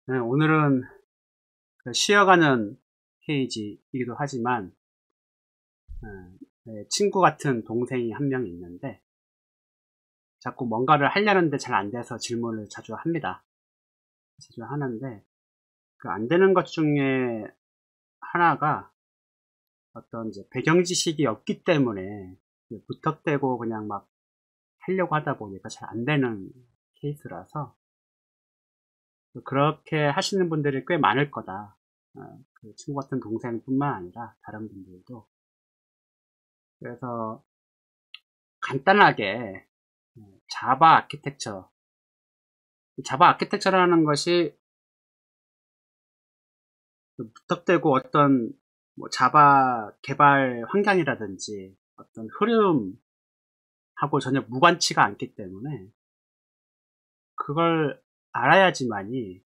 네, 오늘은 그 쉬어가는 페이지이기도 하지만 친구 같은 동생이 한 명 있는데 자꾸 뭔가를 하려는데 잘 안 돼서 질문을 자주 합니다. 자주 하는데 그 안 되는 것 중에 하나가 어떤 이제 배경 지식이 없기 때문에 무턱대고 그냥 막 하려고 하다 보니까 잘 안 되는 케이스라서 그렇게 하시는 분들이 꽤 많을 거다. 그 친구 같은 동생뿐만 아니라 다른 분들도. 그래서 간단하게 자바 아키텍처, 자바 아키텍처라는 것이 무턱대고 어떤 뭐 자바 개발 환경이라든지 어떤 흐름하고 전혀 무관치가 않기 때문에 그걸 알아야지만이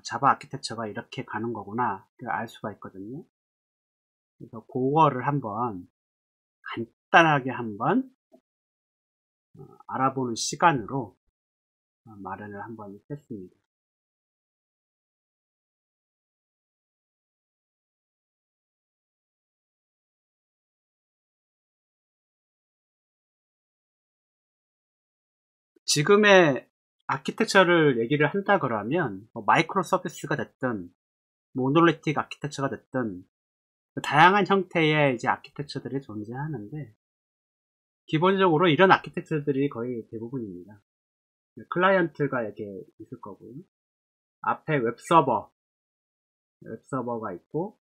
자바 아키텍처가 이렇게 가는 거구나 알 수가 있거든요. 그래서 그거를 한번 간단하게 한번 알아보는 시간으로 마련을 한번 했습니다. 지금의 아키텍처를 얘기를 한다 그러면 마이크로 서비스가 됐든 모놀리틱 아키텍처가 됐든 다양한 형태의 이제 아키텍처들이 존재하는데 기본적으로 이런 아키텍처들이 거의 대부분입니다. 클라이언트가 이렇게 있을 거고요. 앞에 웹서버가 있고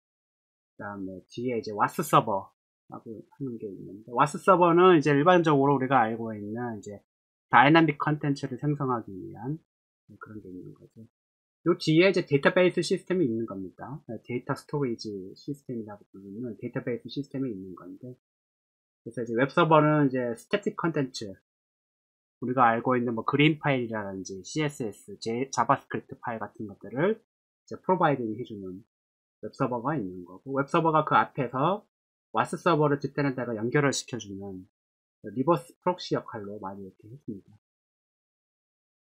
그 다음에 뒤에 이제 와스 서버라고 하는 게 있는데 와스 서버는 이제 일반적으로 우리가 알고 있는 이제 다이나믹 컨텐츠를 생성하기 위한 그런 게 있는 거죠. 요 뒤에 이제 데이터베이스 시스템이 있는 겁니다. 데이터 스토리지 시스템이라고 부르는 데이터베이스 시스템이 있는 건데, 그래서 이제 웹서버는 이제 스태틱 컨텐츠, 우리가 알고 있는 뭐 그린 파일이라든지 CSS, 자바스크립트 파일 같은 것들을 이제 프로바이딩 해주는 웹서버가 있는 거고, 웹서버가 그 앞에서 와스 서버를 뒷대는 데가 연결을 시켜주는 리버스 프록시 역할로 많이 이렇게 했습니다.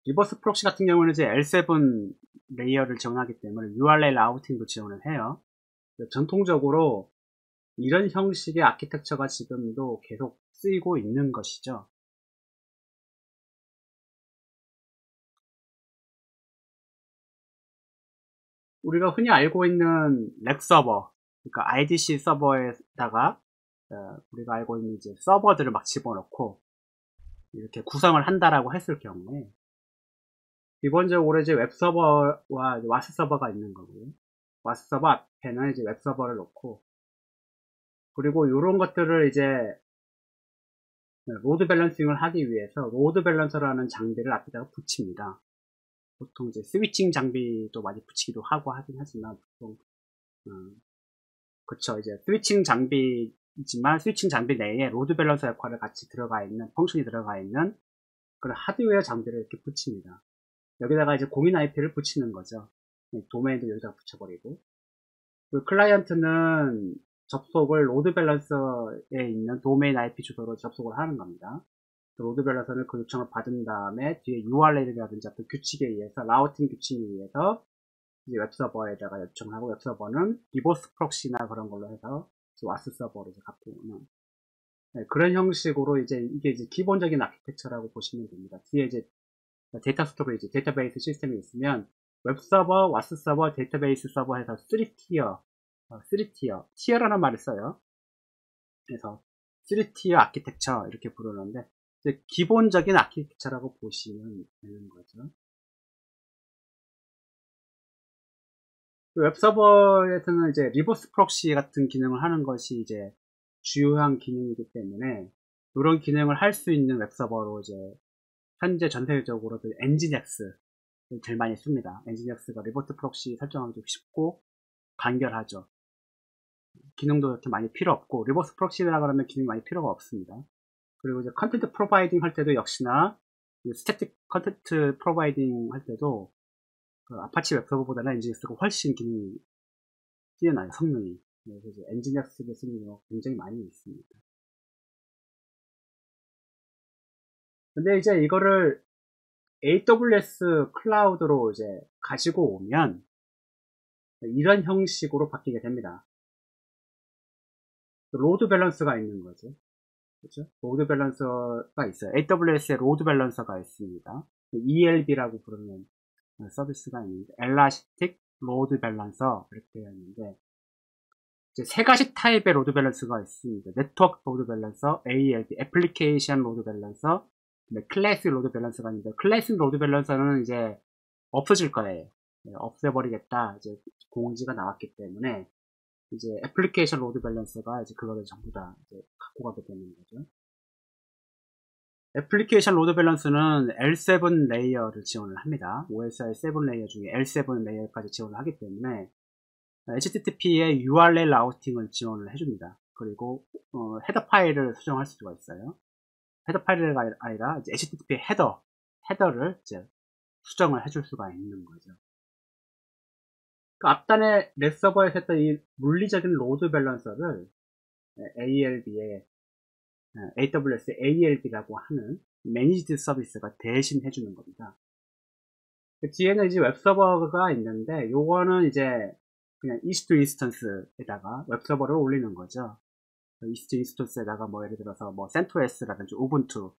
리버스 프록시 같은 경우는 이제 L7 레이어를 지원하기 때문에 URL 라우팅도 지원을 해요. 전통적으로 이런 형식의 아키텍처가 지금도 계속 쓰이고 있는 것이죠. 우리가 흔히 알고 있는 렉 서버, 그러니까 IDC 서버에다가 우리가 알고 있는 이제 서버들을 막 집어넣고 이렇게 구성을 한다라고 했을 경우에 기본적으로 이제 웹 서버와 와스 서버가 있는 거고요. 와스 서버 앞에는 이제 웹 서버를 놓고 그리고 이런 것들을 이제 로드 밸런싱을 하기 위해서 로드 밸런서라는 장비를 앞에다가 붙입니다. 보통 이제 스위칭 장비도 많이 붙이기도 하고 하긴 하지만 보통 그쵸 이제 스위칭 장비이지만 스위칭 장비 내에 로드 밸런서 역할을 같이 들어가 있는 펑션이 들어가 있는 그런 하드웨어 장비를 이렇게 붙입니다. 여기다가 이제 공인 IP를 붙이는 거죠. 도메인도 여기다가 붙여버리고 그 클라이언트는 접속을 로드 밸런서에 있는 도메인 IP 주소로 접속을 하는 겁니다. 로드 밸런서는 그 요청을 받은 다음에 뒤에 URL이라든지 어떤 규칙에 의해서 라우팅 규칙에 의해서 이제 웹서버에다가 요청을 하고 웹서버는 리버스 프록시나 그런 걸로 해서 와스 서버로 이제 갖고 오는 그런 형식으로 이제 이게 이제 기본적인 아키텍처라고 보시면 됩니다. 뒤에 이제 데이터 스토리지, 데이터베이스 시스템이 있으면 웹서버, 와스 서버, 데이터베이스 서버 해서 3티어, 3티어, 티어라는 말을 써요. 그래서 3티어 아키텍처 이렇게 부르는데 기본적인 아키텍처라고 보시면 되는 거죠. 웹서버에서는 이제 리버스 프록시 같은 기능을 하는 것이 이제 주요한 기능이기 때문에 이런 기능을 할 수 있는 웹서버로 이제 현재 전 세계적으로 엔진엑스 제일 많이 씁니다. 엔진엑스가 리버스 프록시 설정하기 쉽고 간결하죠. 기능도 그렇게 많이 필요 없고 리버스 프록시라 그러면 기능이 많이 필요가 없습니다. 그리고 이제 컨텐트 프로바이딩 할 때도 역시나 스태틱 컨텐트 프로바이딩 할 때도 그 아파치 웹서버보다는 엔진엑스가 훨씬 기능이 뛰어나요, 성능이. 그래서 이제 엔진엑스를 쓰는 경우가 굉장히 많이 있습니다. 근데 이제 이거를 AWS 클라우드로 이제 가지고 오면 이런 형식으로 바뀌게 됩니다. 로드 밸런서가 있는 거죠. 그렇죠? 로드 밸런서가 있어요. AWS에 로드 밸런서가 있습니다. ELB라고 부르는 서비스가 있는데, 엘라스틱 로드 밸런서 이렇게 되어 있는데, 이제 세 가지 타입의 로드 밸런서가 있습니다. 네트워크 로드 밸런서, ALB, 애플리케이션 로드 밸런서, 클래식 로드 밸런서가 있는데, 클래식 로드 밸런서는 이제 없어질 거예요. 없애버리겠다. 이제 공지가 나왔기 때문에, 이제 애플리케이션 로드 밸런서가 이제 그거를 전부 다 이제 갖고 가게 되는 거죠. 애플리케이션 로드 밸런스는 L7 레이어를 지원을 합니다. OSI 7 레이어 중에 L7 레이어까지 지원을 하기 때문에 HTTP의 URL 라우팅을 지원을 해줍니다. 그리고 헤더 파일을 수정할 수가 있어요. 헤더 파일이 아니라 이제 HTTP 헤더를 이제 수정을 해줄 수가 있는 거죠. 그 앞단에 넷 서버에서 했던 이 물리적인 로드 밸런서를 AWS ALB라고 하는 매니지드 서비스가 대신 해주는 겁니다. 그 뒤에는 이제 웹 서버가 있는데, 요거는 이제 그냥 EC2 인스턴스에다가 웹 서버를 올리는 거죠. EC2 인스턴스에다가 뭐 예를 들어서 뭐 CentOS라든지 우분투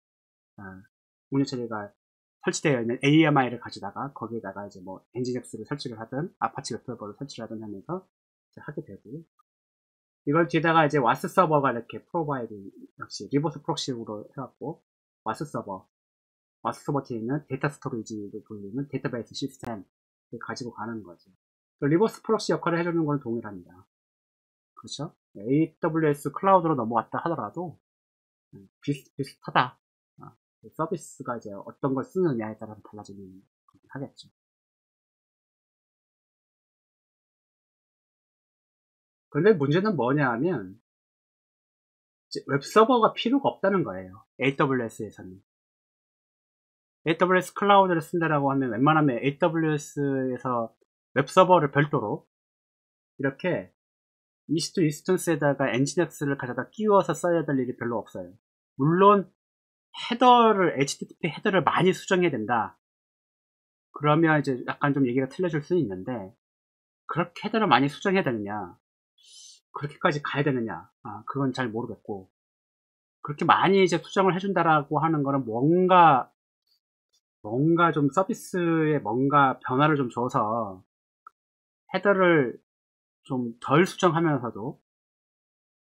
운영체제가 설치되어 있는 AMI를 가져다가 거기에다가 이제 뭐 엔진엑스를 설치를 하든 아파치 웹 서버를 설치를 하든 하면서 하게 되고요. 이걸 뒤에다가 이제 와스 서버가 이렇게 프로바이드, 역시 리버스 프록시로 해갖고 와스 서버 뒤에 있는 데이터 스토리지로 불리는 데이터베이스 시스템을 가지고 가는 거죠. 리버스 프록시 역할을 해주는 건 동일합니다. 그렇죠? AWS 클라우드로 넘어왔다 하더라도 비슷하다. 서비스가 이제 어떤 걸 쓰느냐에 따라서 달라지는 거긴 하겠죠. 근데 문제는 뭐냐 하면 웹서버가 필요가 없다는 거예요. AWS에서는. AWS 클라우드를 쓴다라고 하면 웬만하면 AWS에서 웹서버를 별도로 이렇게 EC2 인스턴스에다가 엔진엑스를 가져다 끼워서 써야 될 일이 별로 없어요. 물론 HTTP 헤더를 많이 수정해야 된다. 그러면 이제 약간 좀 얘기가 틀려질 수는 있는데, 그렇게 헤더를 많이 수정해야 되느냐, 그렇게까지 가야 되느냐, 그건 잘 모르겠고, 그렇게 많이 이제 수정을 해준다라고 하는 거는 뭔가 좀 서비스에 뭔가 변화를 좀 줘서 헤더를 좀 덜 수정하면서도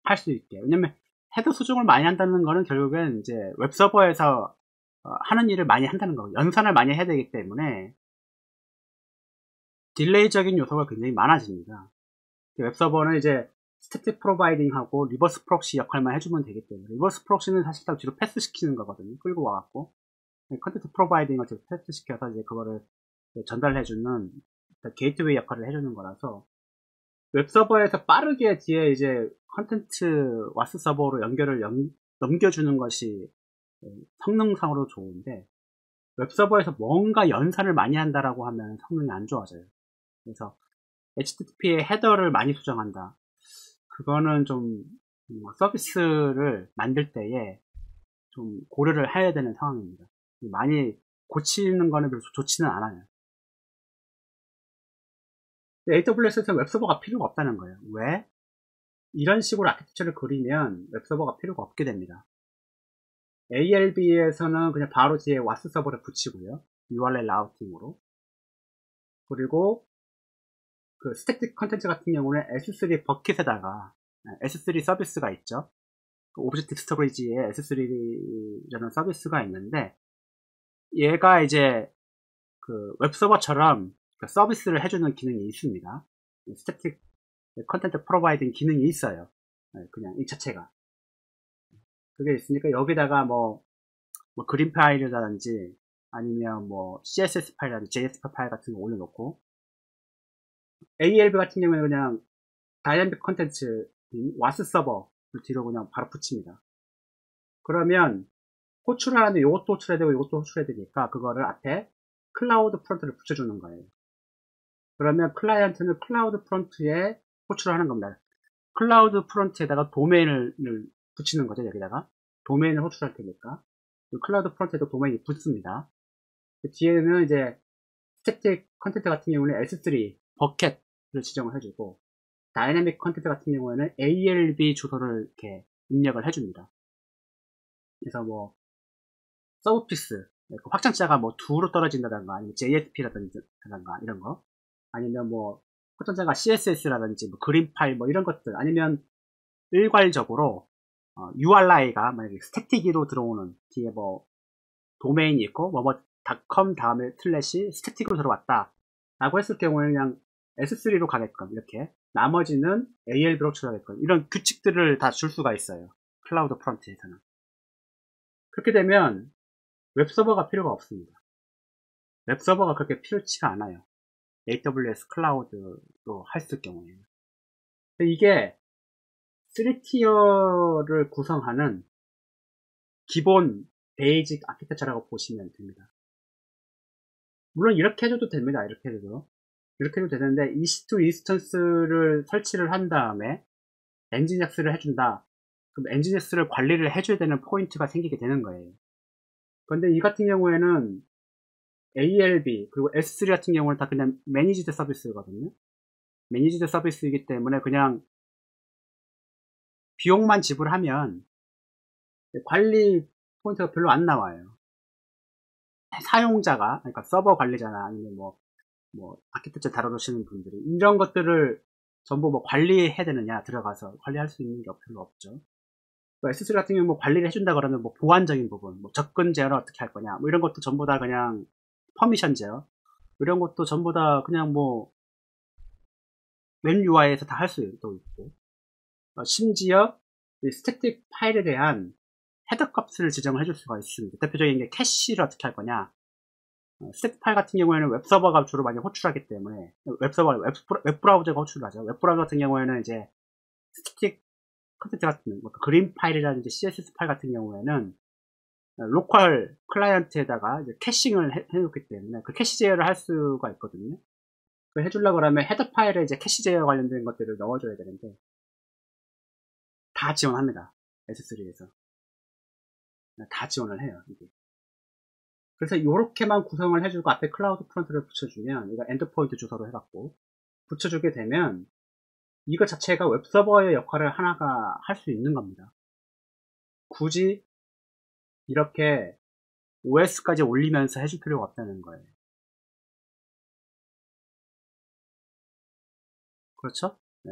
할 수 있게. 왜냐면 헤더 수정을 많이 한다는 거는 결국엔 이제 웹서버에서 하는 일을 많이 한다는 거고, 연산을 많이 해야 되기 때문에 딜레이적인 요소가 굉장히 많아집니다. 웹서버는 이제 스태틱 프로바이딩하고 리버스 프록시 역할만 해주면 되기 때문에, 리버스 프록시는 사실 다 뒤로 패스 시키는 거거든요. 끌고 와갖고 컨텐트 프로바이딩을 뒤로 패스 시켜서 이제 그거를 전달해주는 게이트웨이 역할을 해주는 거라서, 웹서버에서 빠르게 뒤에 이제 컨텐츠 와스 서버로 넘겨주는 것이 성능상으로 좋은데, 웹서버에서 뭔가 연산을 많이 한다라고 하면 성능이 안 좋아져요. 그래서 HTTP의 헤더를 많이 수정한다. 그거는 좀 서비스를 만들 때에 좀 고려를 해야 되는 상황입니다. 많이 고치는 거는 별로 좋지는 않아요. AWS에서는 웹서버가 필요가 없다는 거예요. 왜? 이런 식으로 아키텍처를 그리면 웹서버가 필요가 없게 됩니다. ALB에서는 그냥 바로 뒤에 와스 서버를 붙이고요. URL 라우팅으로. 그리고 그 스태틱 컨텐츠 같은 경우는 S3 버킷에다가 S3 서비스가 있죠. 오브젝트 스토리지에 S3라는 서비스가 있는데, 얘가 이제 그 웹서버처럼 서비스를 해주는 기능이 있습니다. 스태틱 컨텐트 프로바이딩 기능이 있어요. 그냥 이 자체가. 그게 있으니까 여기다가 뭐 그림 파일이라든지 아니면 뭐 CSS 파일이라든지 JS 파일 같은 거 올려놓고, ALB 같은 경우에는 그냥 다이내믹 컨텐츠 와스 서버를 뒤로 그냥 바로 붙입니다. 그러면 호출을 하는데 이것도 호출해야 되고 이것도 호출해야 되니까 그거를 앞에 클라우드 프론트를 붙여주는 거예요. 그러면 클라이언트는 클라우드 프론트에 호출을 하는 겁니다. 클라우드 프론트에다가 도메인을 붙이는 거죠. 여기다가 도메인을 호출할 테니까 클라우드 프론트에도 도메인이 붙습니다. 그 뒤에는 이제 스태틱 컨텐트 같은 경우는 S3 버켓을 지정을 해주고, 다이내믹 컨텐트 같은 경우에는 ALB 주소를 이렇게 입력을 해줍니다. 그래서 뭐 서브피스 확장자가 뭐 2로 떨어진다던가 아니면 JSP라든가 이런 거, 아니면 뭐 확장자가 CSS라든지 뭐 그림 파일 뭐 이런 것들, 아니면 일괄적으로 URI가 만약에 스태틱으로 들어오는, 뒤에 뭐 도메인이 있고 뭐뭐.com 다음에 슬래시 스태틱으로 들어왔다 라고 했을 경우에는 그냥 S3로 가게끔, 이렇게 나머지는 ALB로 처리하게끔, 이런 규칙들을 다 줄 수가 있어요, 클라우드 프론트에서는. 그렇게 되면 웹서버가 필요가 없습니다. 웹서버가 그렇게 필요치가 않아요, AWS 클라우드로 했을 경우에는. 이게 3티어를 구성하는 기본 베이직 아키텍처라고 보시면 됩니다. 물론 이렇게 해줘도 됩니다. 이렇게 해도 되는데, EC2 인스턴스를 설치를 한 다음에 엔지니어스를 해준다. 그럼 엔지니어스를 관리를 해줘야 되는 포인트가 생기게 되는 거예요. 그런데 이 같은 경우에는 ALB 그리고 S3 같은 경우는 다 그냥 매니지드 서비스거든요. 매니지드 서비스이기 때문에 그냥 비용만 지불하면 관리 포인트가 별로 안 나와요. 사용자가, 그러니까 서버 관리자나 아니면 뭐 아키텍처 다뤄주시는 분들이 이런 것들을 전부 뭐 관리해야 되느냐, 들어가서 관리할 수 있는 게 별로 없죠. S3 같은 경우 뭐 관리를 해준다 그러면 뭐 보안적인 부분, 뭐 접근 제어를 어떻게 할 거냐, 뭐 이런 것도 전부 다 그냥 퍼미션 제어, 이런 것도 전부 다 그냥 뭐 웹 UI에서 다 할 수 있고, 심지어 스태틱 파일에 대한 헤더 값을 지정을 해줄 수가 있습니다. 대표적인 게 캐시를 어떻게 할 거냐. 스태틱 파일 같은 경우에는 웹서버가 주로 많이 호출하기 때문에, 웹브라우저가 호출하죠. 웹브라우저 같은 경우에는 이제 스태틱 컨텐트 같은 그림 파일이라든지 CSS 파일 같은 경우에는 로컬 클라이언트에다가 이제 캐싱을 해놓기 때문에 그 캐시 제어를 할 수가 있거든요. 그걸 해주려고 하면 헤더 파일에 이제 캐시 제어 관련된 것들을 넣어줘야 되는데 다 지원합니다. S3에서 다 지원을 해요, 이게. 그래서 이렇게만 구성을 해주고 앞에 클라우드 프론트를 붙여주면, 이거 엔드포인트 주소로 해갖고 붙여주게 되면 이거 자체가 웹서버의 역할을 하나가 할 수 있는 겁니다. 굳이 이렇게 OS까지 올리면서 해줄 필요가 없다는 거예요. 그렇죠? 네.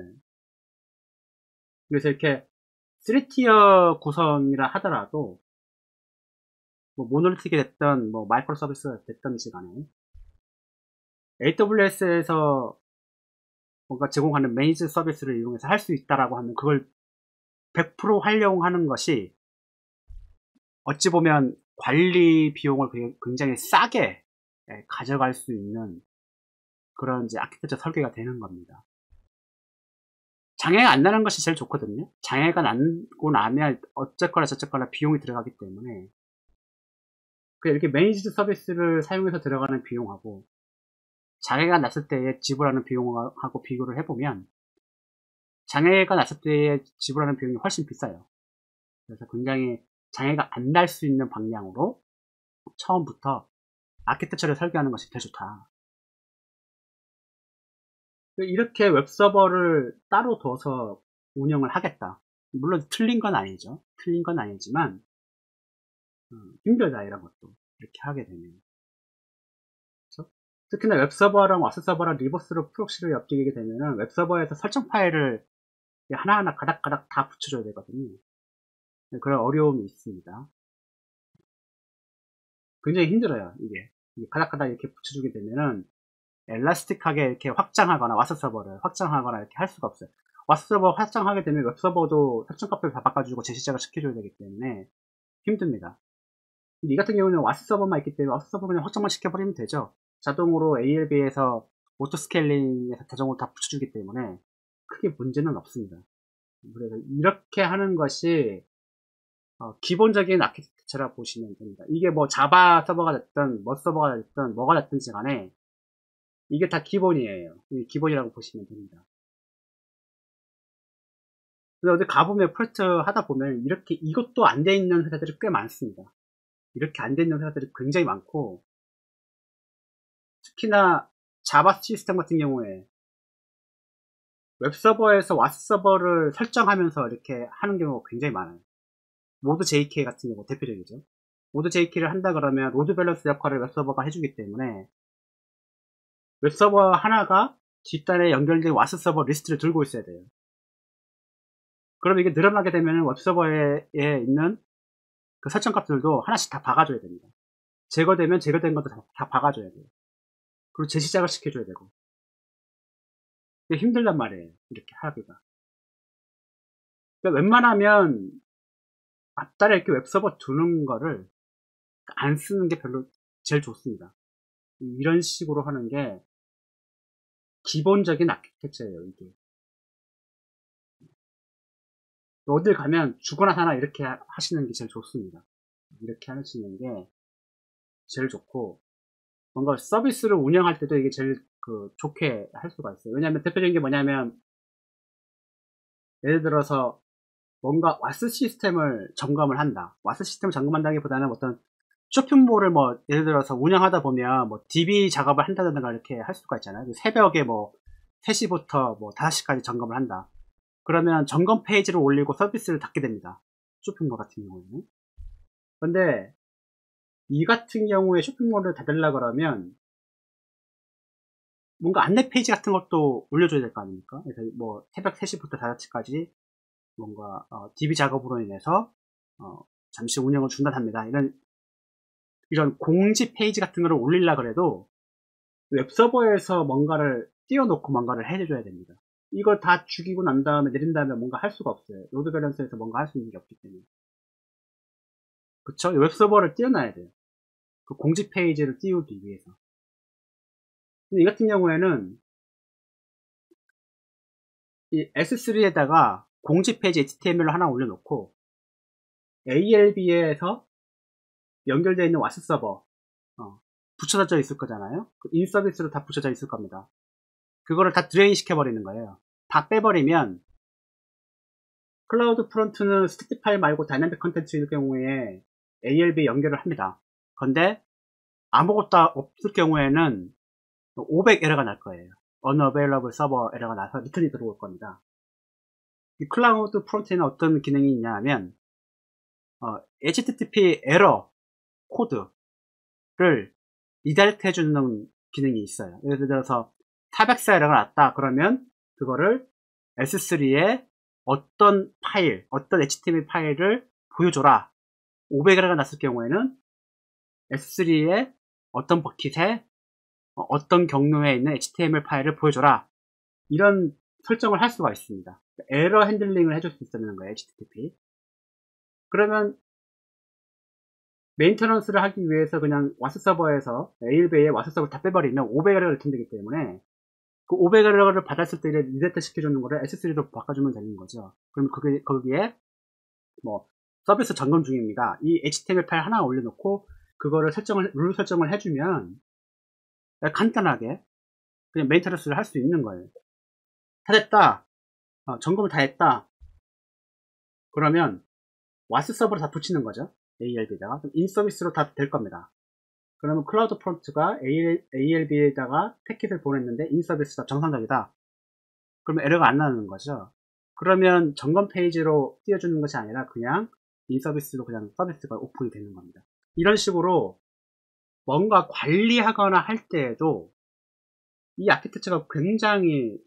그래서 이렇게 3티어 구성이라 하더라도 뭐 모노리틱이 됐던 뭐 마이크로 서비스가 됐던지 간에 AWS에서 뭔가 제공하는 매니지 서비스를 이용해서 할 수 있다라고 하면 그걸 100% 활용하는 것이 어찌 보면 관리 비용을 굉장히 싸게 가져갈 수 있는 그런 이제 아키텍처 설계가 되는 겁니다. 장애가 안 나는 것이 제일 좋거든요. 장애가 나고 나면 어쨌거나 저쨌거나 비용이 들어가기 때문에 이렇게 매니지드 서비스를 사용해서 들어가는 비용하고 장애가 났을 때에 지불하는 비용하고 비교를 해보면 장애가 났을 때에 지불하는 비용이 훨씬 비싸요. 그래서 굉장히 장애가 안 날 수 있는 방향으로 처음부터 아키텍처를 설계하는 것이 되게 좋다. 이렇게 웹서버를 따로 둬서 운영을 하겠다. 물론 틀린 건 아니죠. 틀린 건 아니지만 힘들다, 이런 것도 이렇게 하게 되면. 그렇죠? 특히나 웹서버랑 와스서버랑 리버스로 프록시를 엮이게 되면 웹서버에서 설정 파일을 하나하나 가닥가닥 다 붙여줘야 되거든요. 그런 어려움이 있습니다. 굉장히 힘들어요, 이게 가닥가닥 이렇게 붙여주게 되면은 엘라스틱하게 이렇게 확장하거나 와스서버를 확장하거나 이렇게 할 수가 없어요. 와스서버 확장하게 되면 웹서버도 설정값을 다 바꿔주고 재시작을 시켜줘야 되기 때문에 힘듭니다. 이 같은 경우는 와스서버만 있기 때문에 와스서버 그냥 확장만 시켜버리면 되죠. 자동으로 ALB에서 오토스케일링에서 자동으로 다 붙여주기 때문에 크게 문제는 없습니다. 그래서 이렇게 하는 것이 기본적인 아키텍처라 보시면 됩니다. 이게 뭐 자바 서버가 됐든 뭐 서버가 됐든 뭐가 됐든지 간에 이게 다 기본이에요. 기본이라고 보시면 됩니다. 그래서 어디 가보면 프로젝트 하다 보면 이렇게 이것도 안 돼 있는 회사들이 꽤 많습니다. 이렇게 안 돼 있는 회사들이 굉장히 많고 특히나 자바 시스템 같은 경우에 웹서버에서 와스 서버를 설정하면서 이렇게 하는 경우가 굉장히 많아요. 모드 JK 같은 경우 대표적이죠. 모드 JK를 한다 그러면 로드 밸런스 역할을 웹서버가 해주기 때문에 웹서버 하나가 뒷단에 연결된 와스 서버 리스트를 들고 있어야 돼요. 그럼 이게 늘어나게 되면 웹서버에 있는 그 설정 값들도 하나씩 다 박아줘야 됩니다. 제거되면 제거된 것도 다 박아줘야 돼요. 그리고 재시작을 시켜줘야 되고. 힘들단 말이에요. 이렇게 하기가. 그러니까 웬만하면 앞달에 이렇게 웹서버 두는 거를 안 쓰는 게 별로 제일 좋습니다. 이런 식으로 하는 게 기본적인 아키텍처예요, 이게. 어딜 가면 죽거나 사나 이렇게 하시는 게 제일 좋습니다. 이렇게 하시는 게 제일 좋고, 뭔가 서비스를 운영할 때도 이게 제일 좋게 할 수가 있어요. 왜냐하면 대표적인 게 뭐냐면, 예를 들어서 뭔가 와스 시스템을 점검을 한다. 와스 시스템을 점검한다기보다는 어떤 쇼핑몰을 예를 들어서 운영하다 보면 DB 작업을 한다든가 이렇게 할 수가 있잖아요. 새벽에 3시부터 5시까지 점검을 한다. 그러면 점검 페이지를 올리고 서비스를 닫게 됩니다. 쇼핑몰 같은 경우에는. 근데 이 같은 경우에 쇼핑몰을 닫으려 그러면 뭔가 안내 페이지 같은 것도 올려줘야 될 거 아닙니까? 그래서 새벽 3시부터 5시까지 뭔가 DB 작업으로 인해서 잠시 운영을 중단합니다. 이런 공지 페이지 같은 거를 올리려고 그래도 웹서버에서 뭔가를 띄워놓고 뭔가를 해줘야 됩니다. 이걸 다 죽이고 난 다음에 내린 다음에 뭔가 할 수가 없어요. 로드 밸런스에서 뭔가 할 수 있는 게 없기 때문에. 그쵸? 웹서버를 띄워놔야 돼요. 그 공지 페이지를 띄우기 위해서. 근데 이 같은 경우에는 이 S3에다가 공지 페이지 HTML을 하나 올려놓고 ALB에서 연결되어 있는 와스 서버 붙여져 있을 거잖아요. 인서비스로 다 붙여져 있을 겁니다. 그거를 다 드레인 시켜버리는 거예요. 다 빼버리면 클라우드 프론트는 스태틱 파일 말고 다이내믹 컨텐츠일 경우에 ALB 연결을 합니다. 근데 아무것도 없을 경우에는 500 에러가 날 거예요. unavailable server 에러가 나서 리턴이 들어올 겁니다. 이 클라우드 프론트에는 어떤 기능이 있냐 하면 HTTP 에러 코드를 리다이렉트 해주는 기능이 있어요. 예를 들어서 404 에러가 났다 그러면 그거를 S3에 어떤 파일, 어떤 HTML 파일을 보여줘라. 500 에러가 났을 경우에는 S3에 어떤 버킷에 어떤 경로에 있는 HTML 파일을 보여줘라. 이런 설정을 할 수가 있습니다. 에러 핸들링을 해줄 수 있다는 거예요, HTTP. 그러면 메인터넌스를 하기 위해서 그냥 와스 서버에서 ALB에 와스 서버 다 빼버리면 500에러를 리턴되기 때문에 그 500에러를 받았을 때 리셋 시켜주는 거를 S3로 바꿔주면 되는 거죠. 그럼 거기에 서비스 점검 중입니다. 이 HTML 파일 하나 올려놓고 그거를 룰 설정을 해주면 간단하게 그냥 메인터넌스를 할 수 있는 거예요. 다 됐다. 점검을 다 했다. 그러면 와스 서버를 다 붙이는 거죠. ALB에다가 인서비스로 다 될 겁니다. 그러면 클라우드 프론트가 ALB에다가 패킷을 보냈는데 인서비스가 정상적이다. 그러면 에러가 안 나는 거죠. 그러면 점검 페이지로 띄워주는 것이 아니라 그냥 인서비스로 그냥 서비스가 오픈이 되는 겁니다. 이런 식으로 뭔가 관리하거나 할 때에도 이 아키텍처가 굉장히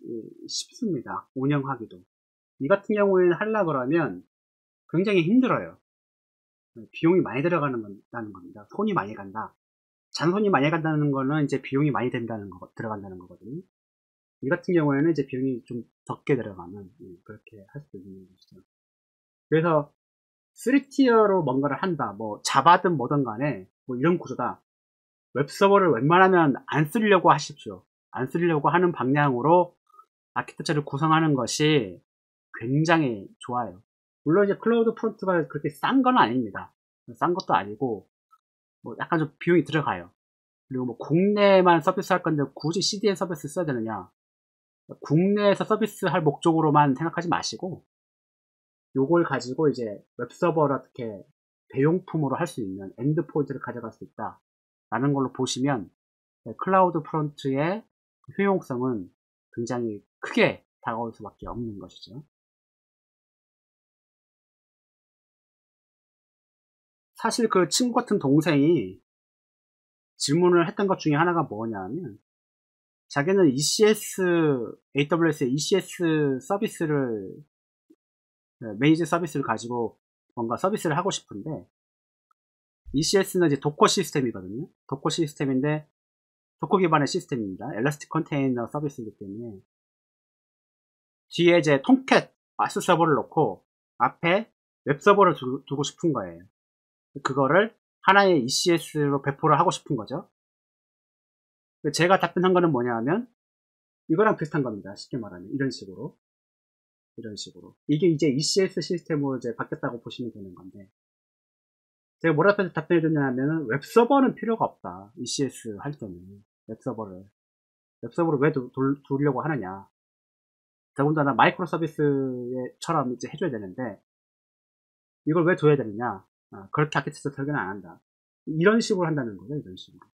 쉽습니다. 운영하기도. 이 같은 경우에는 하려고 그러면 굉장히 힘들어요. 비용이 많이 들어가는 겁니다. 손이 많이 간다. 잔손이 많이 간다는 거는 이제 비용이 많이 들어간다는 거거든요. 이 같은 경우에는 이제 비용이 좀 적게 들어가면 그렇게 할 수 있는 것이죠. 그래서 3티어로 뭔가를 한다. 자바든 뭐든 간에 이런 구조다. 웹서버를 웬만하면 안 쓰려고 하십시오. 안 쓰려고 하는 방향으로 아키텍처를 구성하는 것이 굉장히 좋아요. 물론 이제 클라우드 프론트가 그렇게 싼 건 아닙니다. 싼 것도 아니고 약간 좀 비용이 들어가요. 그리고 국내에만 서비스 할 건데 굳이 CDN 서비스 써야 되느냐? 국내에서 서비스 할 목적으로만 생각하지 마시고 요걸 가지고 이제 웹서버를 어떻게 대용품으로 할 수 있는 엔드포인트를 가져갈 수 있다 라는 걸로 보시면 클라우드 프론트의 효용성은 굉장히 크게 다가올 수밖에 없는 것이죠. 사실 그 친구 같은 동생이 질문을 했던 것 중에 하나가 뭐냐면, 자기는 AWS의 ECS 서비스를, 메이저 서비스를 가지고 뭔가 서비스를 하고 싶은데, ECS는 이제 도커 시스템이거든요. 도커 시스템인데, 도커 기반의 시스템입니다. 엘라스틱 컨테이너 서비스이기 때문에, 뒤에 이제 톰캣 마스 서버를 놓고, 앞에 웹 서버를 두고 싶은 거예요. 그거를 하나의 ECS로 배포를 하고 싶은 거죠. 제가 답변한 거는 뭐냐 하면, 이거랑 비슷한 겁니다. 쉽게 말하면. 이런 식으로. 이게 이제 ECS 시스템으로 이제 바뀌었다고 보시면 되는 건데, 제가 뭐라고 답변해 줬냐면은, 웹서버는 필요가 없다. ECS 할 때는. 웹서버를 왜 두려고 하느냐. 더군다나 마이크로 서비스처럼 이제 해줘야 되는데, 이걸 왜 둬야 되느냐. 그렇게 아키텍처 설계는 안 한다. 이런 식으로 한다는 거죠. 이런 식으로.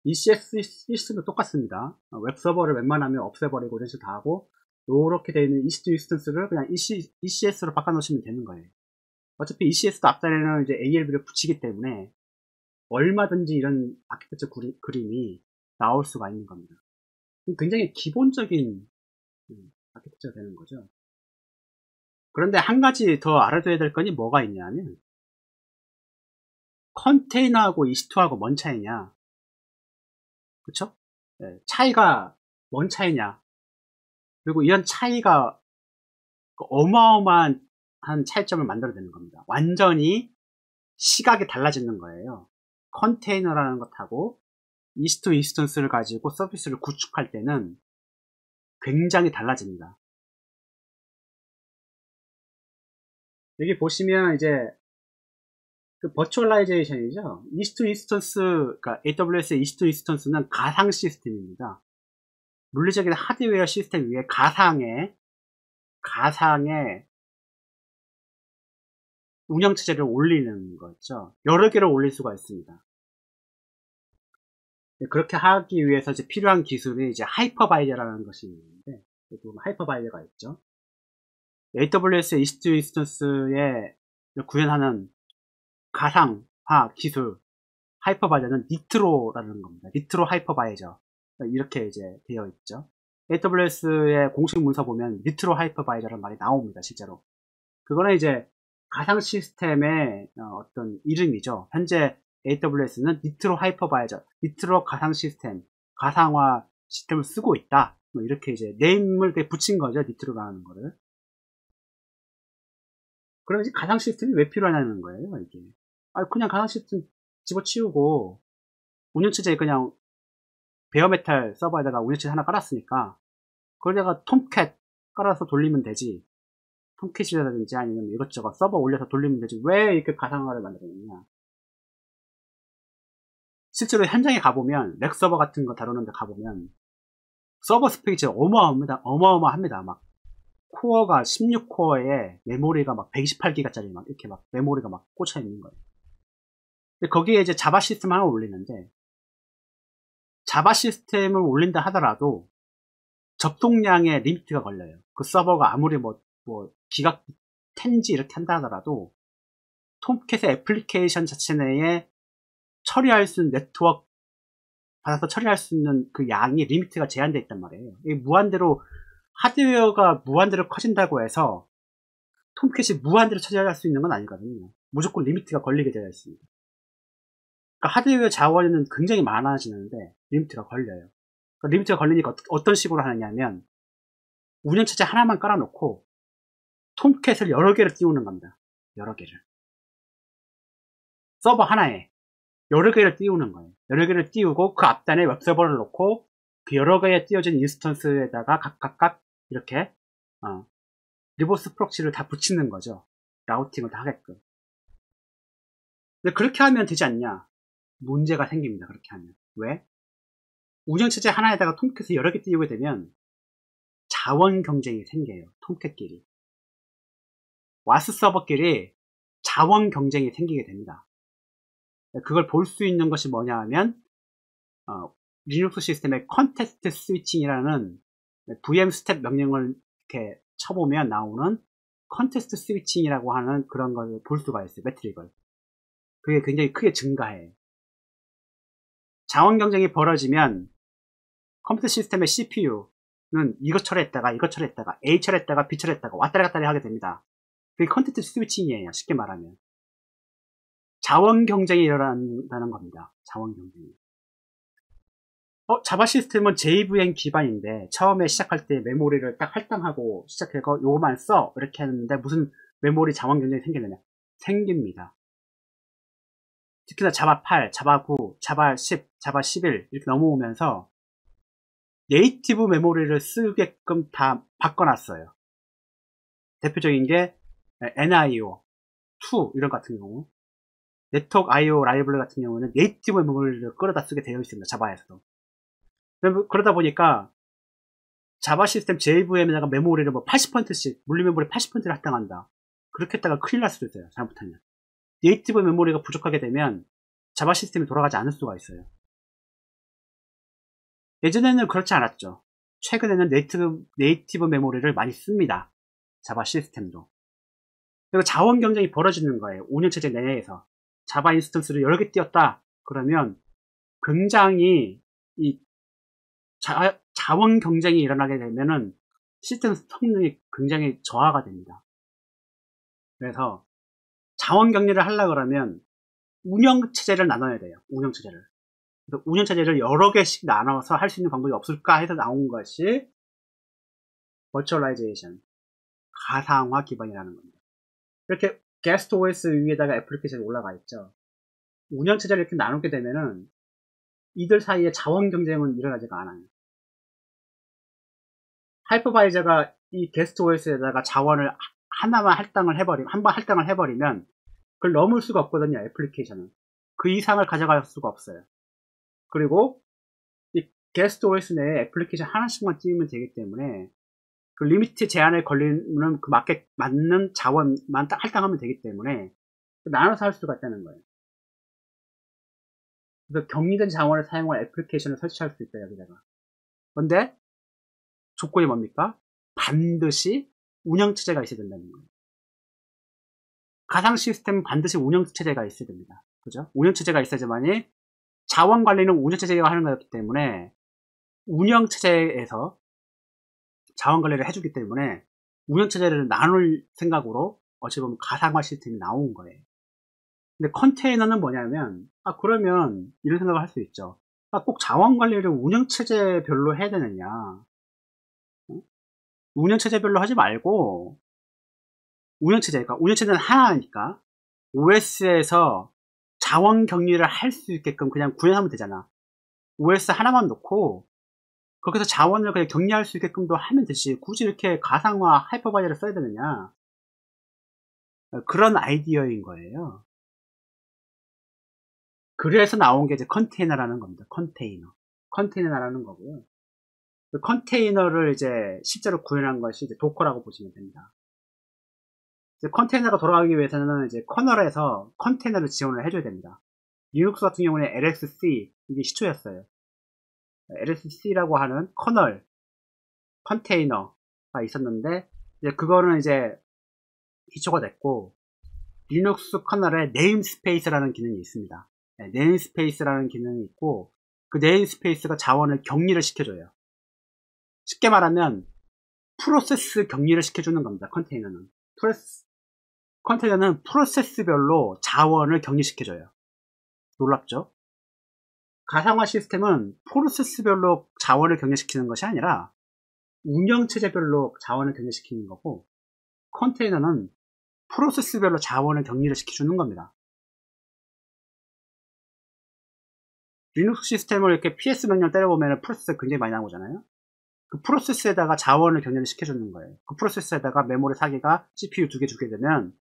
ECS 시스템도 똑같습니다. 웹서버를 웬만하면 없애버리고 이런 식으로 다 하고, 이렇게 되어 있는 EC2 인스턴스를 그냥 ECS로 바꿔놓으시면 되는 거예요. 어차피 ECS도 앞단에는 이제 ALB를 붙이기 때문에 얼마든지 이런 아키텍처 그림이 나올 수가 있는 겁니다. 굉장히 기본적인 아키텍처가 되는 거죠. 그런데 한 가지 더 알아둬야 될 건이 뭐가 있냐면, 컨테이너하고 EC2하고 뭔 차이냐. 그쵸? 네, 차이가 뭔 차이냐. 그리고 이런 차이가 어마어마한 차이점을 만들어내는 겁니다. 완전히 시각이 달라지는 거예요. 컨테이너라는 것하고 EC2 인스턴스를 가지고 서비스를 구축할 때는 굉장히 달라집니다. 여기 보시면 이제 그 버추얼라이제이션이죠. EC2 인스턴스, 그러니까 AWS의 EC2 인스턴스는 가상 시스템입니다. 물리적인 하드웨어 시스템 위에 가상의 운영체제를 올리는 거죠. 여러 개를 올릴 수가 있습니다. 그렇게 하기 위해서 이제 필요한 기술이 이제 하이퍼바이저라는 것이 있는데, 하이퍼바이저가 있죠. AWS EC2 인스턴스에 구현하는 가상화 기술 하이퍼바이저는 니트로라는 겁니다. 니트로 하이퍼바이저. 이렇게 이제 되어 있죠. AWS의 공식 문서 보면 니트로 하이퍼바이저라는 말이 나옵니다. 실제로. 그거는 이제 가상 시스템의 어떤 이름이죠. 현재 AWS는 니트로 하이퍼바이저, 니트로 가상 시스템, 가상화 시스템을 쓰고 있다. 뭐 이렇게 이제 네임을 붙인 거죠. 니트로라는 거를. 그럼 이제 가상 시스템이 왜 필요하냐는 거예요. 이게. 그냥 가상 시스템 집어치우고 운영체제에 그냥 베어메탈 서버에다가 운영체제 하나 깔았으니까 그걸 톰캣 깔아서 돌리면 되지. 톰캣이라든지 아니면 이것저것 서버 올려서 돌리면 되지. 왜 이렇게 가상화를 만들었느냐. 실제로 현장에 가보면 렉 서버 같은 거 다루는데 가보면 서버 스페이스 어마어마합니다. 막 코어가 16코어에 메모리가 막 128기가짜리 막 이렇게 막 메모리가 막 꽂혀 있는 거예요. 근데 거기에 이제 자바 시스템 하나 올리는데, 자바 시스템을 올린다 하더라도 접속량에 리미트가 걸려요. 그 서버가 아무리 뭐 기가 10G 이렇게 한다 하더라도 톰캣의 애플리케이션 자체 내에 처리할 수 있는 네트워크 받아서 처리할 수 있는 그 양이 리미트가 제한되어 있단 말이에요. 이게 무한대로 하드웨어가 무한대로 커진다고 해서 톰캣이 무한대로 처리할 수 있는 건 아니거든요. 무조건 리미트가 걸리게 되어 있습니다. 그러니까 하드웨어 자원은 굉장히 많아지는데 리미트가 걸려요. 그러니까 리미트가 걸리니까 어떤 식으로 하느냐면 운영체제 하나만 깔아놓고 톰캣을 여러 개를 띄우는 겁니다. 여러 개를. 서버 하나에 여러 개를 띄우는 거예요. 여러 개를 띄우고 그 앞단에 웹서버를 놓고 그 여러 개에 띄워진 인스턴스에다가 각각 이렇게 리버스 프록시를 다 붙이는 거죠. 라우팅을 다 하게끔. 근데 그렇게 하면 되지 않냐? 문제가 생깁니다. 그렇게 하면. 왜? 운영체제 하나에다가 톰캣을 여러 개 띄우게 되면 자원 경쟁이 생겨요. 톰캣끼리. 와스 서버끼리 자원 경쟁이 생기게 됩니다. 그걸 볼 수 있는 것이 뭐냐 하면 리눅스 시스템의 컨텍스트 스위칭이라는 VM 스텝 명령을 이렇게 쳐보면 나오는 컨텍스트 스위칭이라고 하는 그런 걸 볼 수가 있어요. 매트릭을. 그게 굉장히 크게 증가해. 자원 경쟁이 벌어지면 컴퓨터 시스템의 CPU는 이것 처리했다가 이것 처리했다가 A 처리했다가 B 처리했다가 왔다리 갔다리 하게 됩니다. 그게 컨텍스트 스위칭이에요. 쉽게 말하면. 자원 경쟁이 일어난다는 겁니다. 자원 경쟁이. 자바 시스템은 JVM 기반인데 처음에 시작할 때 메모리를 딱 할당하고 시작해서 요거만 써 이렇게 했는데 무슨 메모리 자원 경쟁이 생기느냐? 생깁니다. 특히나 자바 8, 자바 9, 자바 10, 자바 11 이렇게 넘어오면서 네이티브 메모리를 쓰게끔 다 바꿔놨어요. 대표적인 게 NIO, 2 이런 같은 경우, 네트워크 IO 라이브러리 같은 경우는 네이티브 메모리를 끌어다 쓰게 되어 있습니다. 자바에서도. 그러다 보니까 자바 시스템 JVM에다가 메모리를 뭐 80%씩 물리 메모리 80%를 할당한다. 그렇게 했다가 큰일 날 수도 있어요. 잘못하면. 네이티브 메모리가 부족하게 되면 자바 시스템이 돌아가지 않을 수가 있어요. 예전에는 그렇지 않았죠. 최근에는 네이티브 메모리를 많이 씁니다. 자바 시스템도. 그리고 자원 경쟁이 벌어지는 거예요. 운영체제 내에서. 자바 인스턴스를 여러 개 띄웠다. 그러면 굉장히 이 자원 경쟁이 일어나게 되면은 시스템 성능이 굉장히 저하가 됩니다. 그래서 자원 격리를 하려고 그러면 운영체제를 나눠야 돼요. 운영체제를. 그래서 운영체제를 여러 개씩 나눠서 할 수 있는 방법이 없을까 해서 나온 것이 버추얼라이제이션, 가상화 기반이라는 겁니다. 이렇게 게스트 OS 위에다가 애플리케이션이 올라가 있죠. 운영체제를 이렇게 나누게 되면은 이들 사이에 자원 경쟁은 일어나지가 않아요. 하이퍼바이저가 이 게스트 OS에다가 자원을 하나만 한번 할당을 해버리면 그걸 넘을 수가 없거든요. 애플리케이션은. 그 이상을 가져갈 수가 없어요. 그리고 이 게스트 OS 내에 애플리케이션 하나씩만 띄우면 되기 때문에 그 리미트 제한에 걸리는 그 맞는 자원만 딱 할당하면 되기 때문에 나눠서 할 수가 있다는 거예요. 그래서 격리된 자원을 사용한 애플리케이션을 설치할 수 있어요. 여기다가. 그런데 조건이 뭡니까? 반드시 운영체제가 있어야 된다는 거예요. 가상 시스템은 반드시 운영체제가 있어야 됩니다. 그죠? 운영체제가 있어야지만이 자원 관리는 운영체제가 하는 거였기 때문에 운영체제에서 자원 관리를 해주기 때문에 운영체제를 나눌 생각으로 어찌 보면 가상화 시스템이 나온 거예요. 근데 컨테이너는 뭐냐면, 그러면 이런 생각을 할 수 있죠. 꼭 자원 관리를 운영체제별로 해야 되느냐. 운영체제별로 하지 말고, 운영체제는 하나니까, OS에서 자원 격리를 할 수 있게끔 그냥 구현하면 되잖아. OS 하나만 놓고, 거기서 자원을 그냥 격리할 수 있게끔도 하면 되지. 굳이 이렇게 가상화 하이퍼바이저를 써야 되느냐. 그런 아이디어인 거예요. 그래서 나온 게 이제 컨테이너라는 겁니다. 컨테이너라는 거고요. 그 컨테이너를 이제 실제로 구현한 것이 이제 도커라고 보시면 됩니다. 이제 컨테이너가 돌아가기 위해서는 이제 커널에서 컨테이너를 지원을 해줘야 됩니다. 리눅스 같은 경우는 LXC, 이게 시초였어요. LXC라고 하는 커널, 컨테이너가 있었는데, 이제 그거는 이제 기초가 됐고, 리눅스 커널에 네임스페이스라는 기능이 있습니다. 네, 네임스페이스라는 기능이 있고, 그 네임스페이스가 자원을 격리를 시켜줘요. 쉽게 말하면, 프로세스 격리를 시켜주는 겁니다. 컨테이너는 프로세스별로 자원을 격리시켜줘요. 놀랍죠? 가상화 시스템은 프로세스별로 자원을 격리시키는 것이 아니라 운영체제별로 자원을 격리시키는 거고, 컨테이너는 프로세스별로 자원을 격리를 시켜주는 겁니다. 리눅스 시스템을 이렇게 PS 명령 때려보면 프로세스가 굉장히 많이 나오잖아요. 그 프로세스에다가 자원을 격리를 시켜주는 거예요. 그 프로세스에다가 메모리 4개가 CPU 2개 주게 되면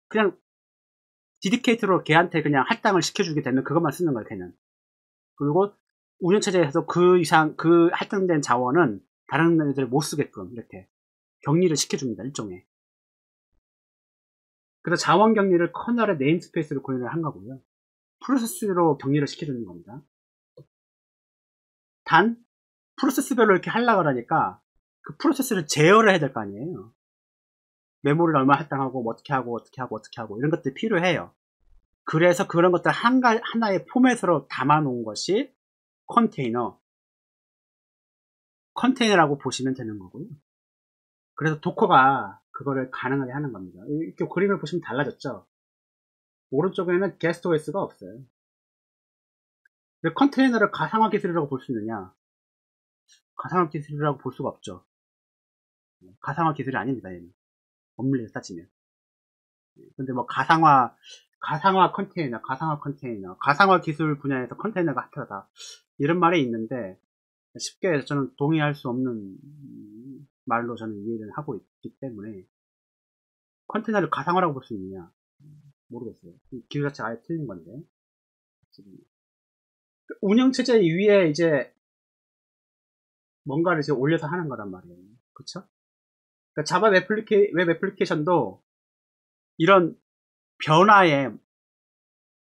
그냥 디디케이트로 걔한테 그냥 할당을 시켜주게 되면 그것만 쓰는 거예요, 걔는. 그리고 운영체제에서 그 이상, 그 할당된 자원은 다른 애들 못 쓰게끔 이렇게 격리를 시켜줍니다, 일종의. 그래서 자원 격리를 커널의 네임스페이스로 구현을 한 거고요. 프로세스로 격리를 시켜주는 겁니다. 단 프로세스별로 이렇게 하려고 그러니까 그 프로세스를 제어를 해야 될 거 아니에요. 메모리를 얼마 할당하고 뭐 어떻게 하고 이런 것들이 필요해요. 그래서 그런 것들 하나의 포맷으로 담아 놓은 것이 컨테이너라고 보시면 되는 거고요. 그래서 도커가 그거를 가능하게 하는 겁니다. 이렇게 그림을 보시면 달라졌죠. 오른쪽에는 게스트 OS가 없어요. 근데 컨테이너를 가상화 기술이라고 볼 수 있느냐? 가상화 기술이라고 볼 수가 없죠. 가상화 기술이 아닙니다, 얘는. 엄밀히 따지면. 근데 뭐 가상화 컨테이너, 가상화 기술 분야에서 컨테이너가 핫하다. 이런 말이 있는데, 쉽게 저는 동의할 수 없는 말로 저는 이해를 하고 있기 때문에, 컨테이너를 가상화라고 볼 수 있느냐? 모르겠어요. 기술 자체가 아예 틀린 건데. 운영체제 위에 이제 뭔가를 이제 올려서 하는 거란 말이에요. 그쵸? 그러니까 자바 웹 애플리케이션도 이런 변화에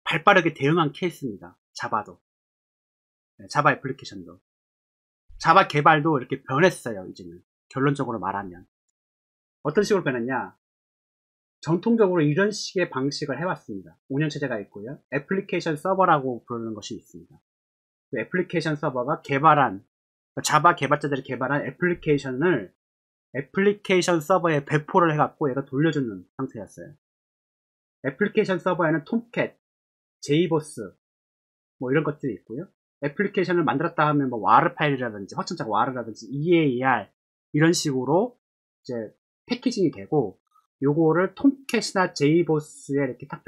발빠르게 대응한 케이스입니다. 자바도. 자바 애플리케이션도. 자바 개발도 이렇게 변했어요, 이제는. 결론적으로 말하면. 어떤 식으로 변했냐? 전통적으로 이런 식의 방식을 해왔습니다. 운영체제가 있고요. 애플리케이션 서버라고 부르는 것이 있습니다. 그 애플리케이션 서버가 자바 개발자들이 개발한 애플리케이션을 애플리케이션 서버에 배포를 해갖고 얘가 돌려주는 상태였어요. 애플리케이션 서버에는 톰캣, 제이보스, 뭐 이런 것들이 있고요. 애플리케이션을 만들었다 하면 뭐 와르 파일이라든지 확장자가 와르라든지 EAR 이런 식으로 이제 패키징이 되고 요거를 톰캣이나 제이보스에 이렇게 딱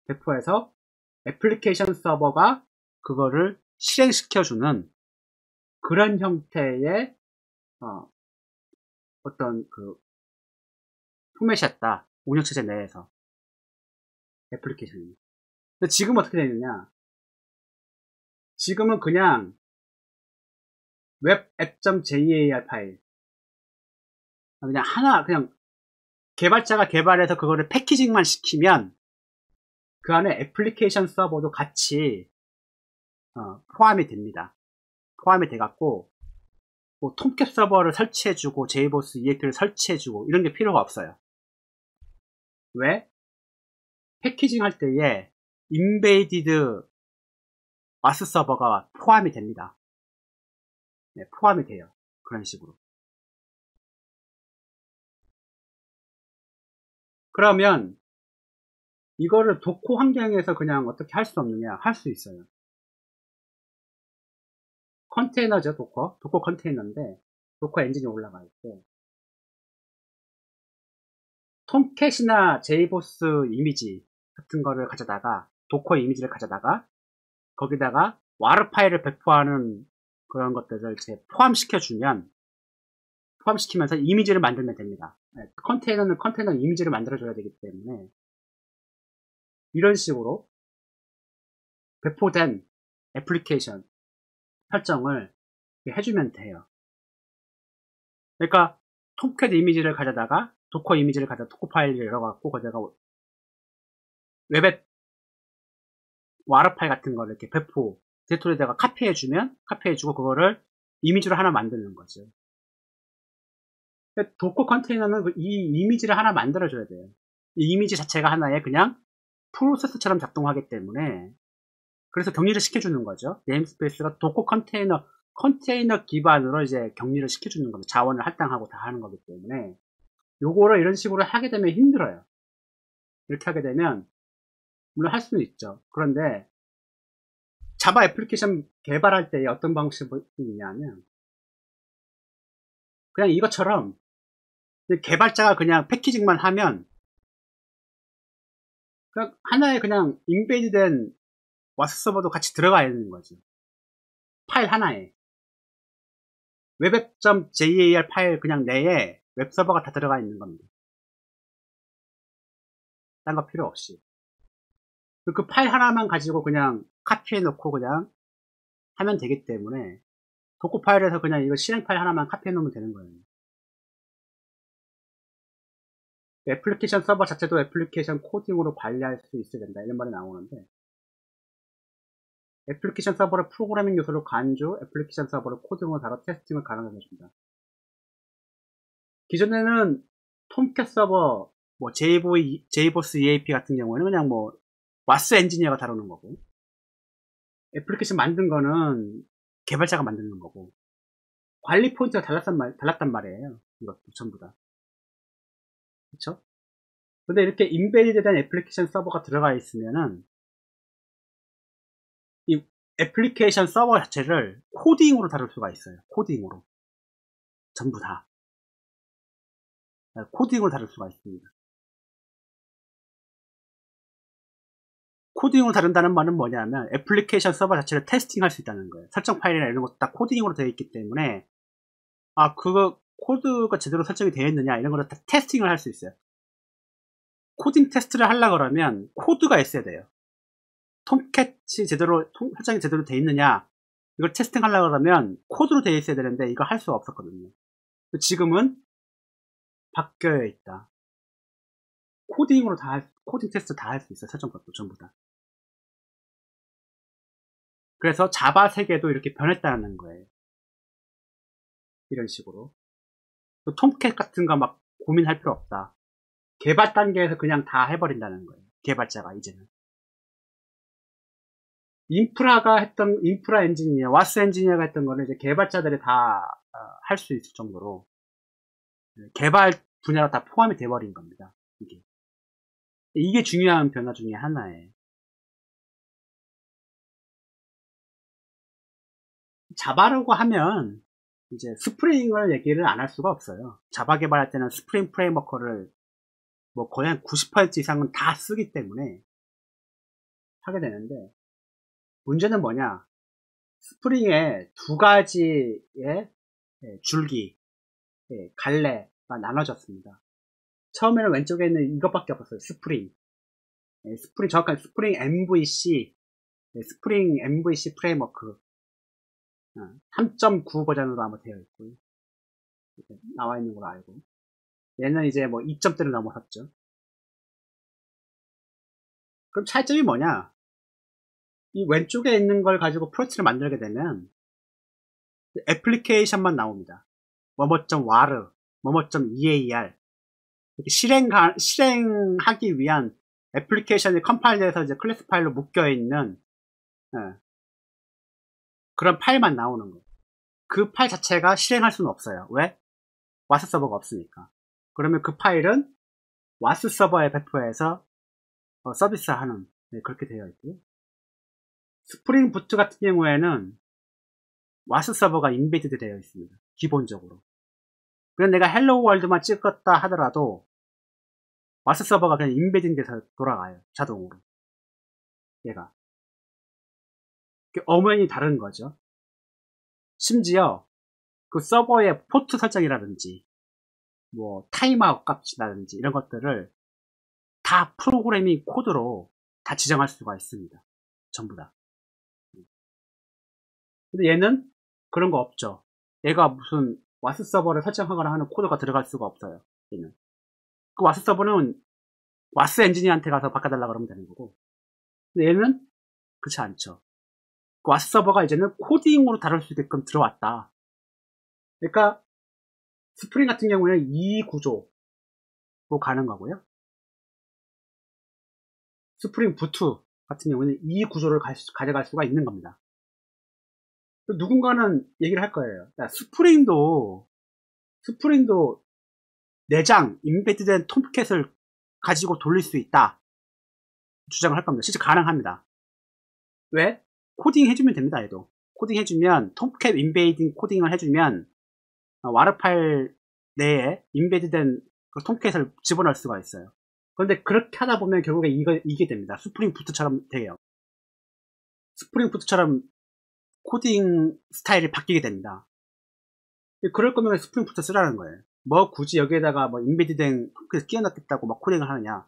배포해서 애플리케이션 서버가 그거를 실행시켜주는 그런 형태의 어떤 그 포맷이었다. 운영체제 내에서 애플리케이션이. 근데 지금 어떻게 되느냐? 지금은 그냥 web-app.jar 파일 그냥 개발자가 개발해서 그거를 패키징만 시키면 그 안에 애플리케이션 서버도 같이 포함이 됩니다. 포함이 돼갖고 뭐 톰캣 서버를 설치해주고 제이보스 EX를 설치해주고 이런 게 필요가 없어요. 왜? 패키징 할 때에 인베이디드 와스 서버가 포함이 됩니다. 네, 포함이 돼요. 그런 식으로. 그러면 이거를 도커 환경에서 그냥 어떻게 할 수 없느냐? 할 수 있어요. 컨테이너죠, 도커 컨테이너인데 도커 엔진이 올라가 있고 톰캣이나 제이보스 이미지 같은 거를 가져다가 도커 이미지를 가져다가 거기다가 와르 파일을 배포하는 그런 것들을 이제 포함시키면서 이미지를 만들면 됩니다. 컨테이너는 컨테이너 이미지를 만들어줘야 되기 때문에 이런 식으로 배포된 애플리케이션 설정을 해주면 돼요. 그러니까 톰캣 이미지를 가져다가 도커 이미지를 가져다 도커 파일을 열어갖고 거기다가 웹에 와르 파일 같은 거를 이렇게 데이터에다가 카피해주고 그거를 이미지로 하나 만드는 거죠. 도커 컨테이너는 이 이미지를 하나 만들어줘야 돼요. 이 이미지 자체가 하나의 그냥 프로세스처럼 작동하기 때문에 그래서 격리를 시켜주는 거죠. 네임스페이스가 도커 컨테이너 기반으로 이제 격리를 시켜주는 겁니다. 자원을 할당하고 다 하는 거기 때문에 요거를 이런 식으로 하게 되면 힘들어요. 이렇게 하게 되면 물론 할 수는 있죠. 그런데 자바 애플리케이션 개발할 때 어떤 방식이 있냐면 그냥 이것처럼 개발자가 그냥 패키징만 하면 그냥 하나의 그냥 인베이드된 와스 서버도 같이 들어가 있는 거죠. 파일 하나에 web.jar 파일 그냥 내에 웹 서버가 다 들어가 있는 겁니다. 딴 거 필요 없이. 그 파일 하나만 가지고 그냥 카피해 놓고 그냥 하면 되기 때문에 도커 파일에서 그냥 이거 실행 파일 하나만 카피해 놓으면 되는 거예요. 애플리케이션 서버 자체도 애플리케이션 코딩으로 관리할 수 있어야 된다 이런 말이 나오는데 애플리케이션 서버를 프로그래밍 요소로 간주, 애플리케이션 서버를 코딩으로 다뤄 테스팅을 가능하게 해줍니다. 기존에는 톰캣 서버, 뭐 JBoss EAP 같은 경우에는 그냥 뭐 와스 엔지니어가 다루는 거고, 애플리케이션 만든 거는 개발자가 만드는 거고, 관리 포인트가 달랐단 말이에요. 이것도 전부 다. 그쵸? 근데 이렇게 인베디드 된 애플리케이션 서버가 들어가 있으면은 이 애플리케이션 서버 자체를 코딩으로 다룰 수가 있어요. 코딩으로. 전부 다. 코딩으로 다룰 수가 있습니다. 코딩으로 다룬다는 말은 뭐냐면 애플리케이션 서버 자체를 테스팅할 수 있다는 거예요. 설정 파일이나 이런 것도 다 코딩으로 되어 있기 때문에 그거 코드가 제대로 설정이 되어 있느냐 이런 거를 다 테스팅을 할 수 있어요. 코딩 테스트를 하려고 그러면 코드가 있어야 돼요. 톰캣이 설정이 제대로 되어 있느냐 이걸 테스팅하려고 그러면 코드로 되어 있어야 되는데 이거 할 수가 없었거든요. 지금은 바뀌어 있다. 코딩으로 코딩 테스트 다 할 수 있어요. 설정 것도 전부 다. 그래서 자바 세계도 이렇게 변했다는 거예요. 이런 식으로. 톰캣 같은 거 막 고민할 필요 없다. 개발 단계에서 그냥 다 해버린다는 거예요. 개발자가 이제는. 인프라 엔지니어, 와스 엔지니어가 했던 거는 이제 개발자들이 다 할 수 있을 정도로 개발 분야로 다 포함이 돼버린 겁니다. 이게 중요한 변화 중에 하나예요. 자바라고 하면 이제 스프링을 얘기를 안 할 수가 없어요. 자바 개발할 때는 스프링 프레임워크를 뭐 거의 한 90% 이상은 다 쓰기 때문에 하게 되는데 문제는 뭐냐? 스프링에 두 가지의 줄기, 갈래가 나눠졌습니다. 처음에는 왼쪽에 있는 이것밖에 없었어요. 스프링. 정확한 스프링 MVC, 스프링 MVC 프레임워크 3.9 버전으로 아마 되어 있고요. 나와 있는 걸로 알고. 얘는 이제 뭐 2점대를 넘어섰죠. 그럼 차이점이 뭐냐? 이 왼쪽에 있는 걸 가지고 프로젝트를 만들게 되면 애플리케이션만 나옵니다. 뭐뭐.war, 뭐뭐.ear 이렇게 실행하기 위한 애플리케이션이 컴파일돼서 이제 클래스 파일로 묶여있는 그런 파일만 나오는 거예요. 그 파일 자체가 실행할 수는 없어요. 왜? 와스 서버가 없으니까. 그러면 그 파일은 와스 서버에 배포해서 서비스하는 그렇게 되어 있고요. 스프링 부트 같은 경우에는 와스 서버가 인베디드 되어 있습니다. 기본적으로. 그냥 내가 헬로 월드만 찍었다 하더라도 와스 서버가 그냥 인베딩 돼서 돌아가요. 자동으로. 얘가. 엄연히 다른 거죠. 심지어 그 서버의 포트 설정이라든지 뭐 타임아웃 값이라든지 이런 것들을 다 프로그래밍 코드로 다 지정할 수가 있습니다. 전부 다. 근데 얘는 그런 거 없죠. 얘가 무슨 와스 서버를 설정하거나 하는 코드가 들어갈 수가 없어요. 얘는. 그 와스 서버는 와스 엔지니어한테 가서 바꿔달라 그러면 되는 거고. 근데 얘는 그렇지 않죠. 그 와스 서버가 이제는 코딩으로 다룰 수 있게끔 들어왔다. 그러니까 스프링 같은 경우에는 이 구조로 가는 거고요. 스프링 부트 같은 경우는 이 구조를 가져갈 수가 있는 겁니다. 누군가는 얘기를 할 거예요. 야, 스프링도 내장, 인베디된 톰캣을 가지고 돌릴 수 있다. 주장을 할 겁니다. 실제 가능합니다. 왜? 코딩 해주면 됩니다. 얘도. 코딩 해주면, 톰캣 인베이딩 코딩을 해주면, 와르 파일 내에 인베디된 그 톰캣을 집어넣을 수가 있어요. 그런데 그렇게 하다 보면 결국에 이게 됩니다. 스프링 부트처럼 돼요. 스프링 부트처럼 코딩 스타일이 바뀌게 됩니다. 그럴 거면 스프링 부트 쓰라는 거예요. 뭐 굳이 여기에다가 뭐 인베디된 톰캣을 끼워 넣겠다고 막 코딩을 하느냐.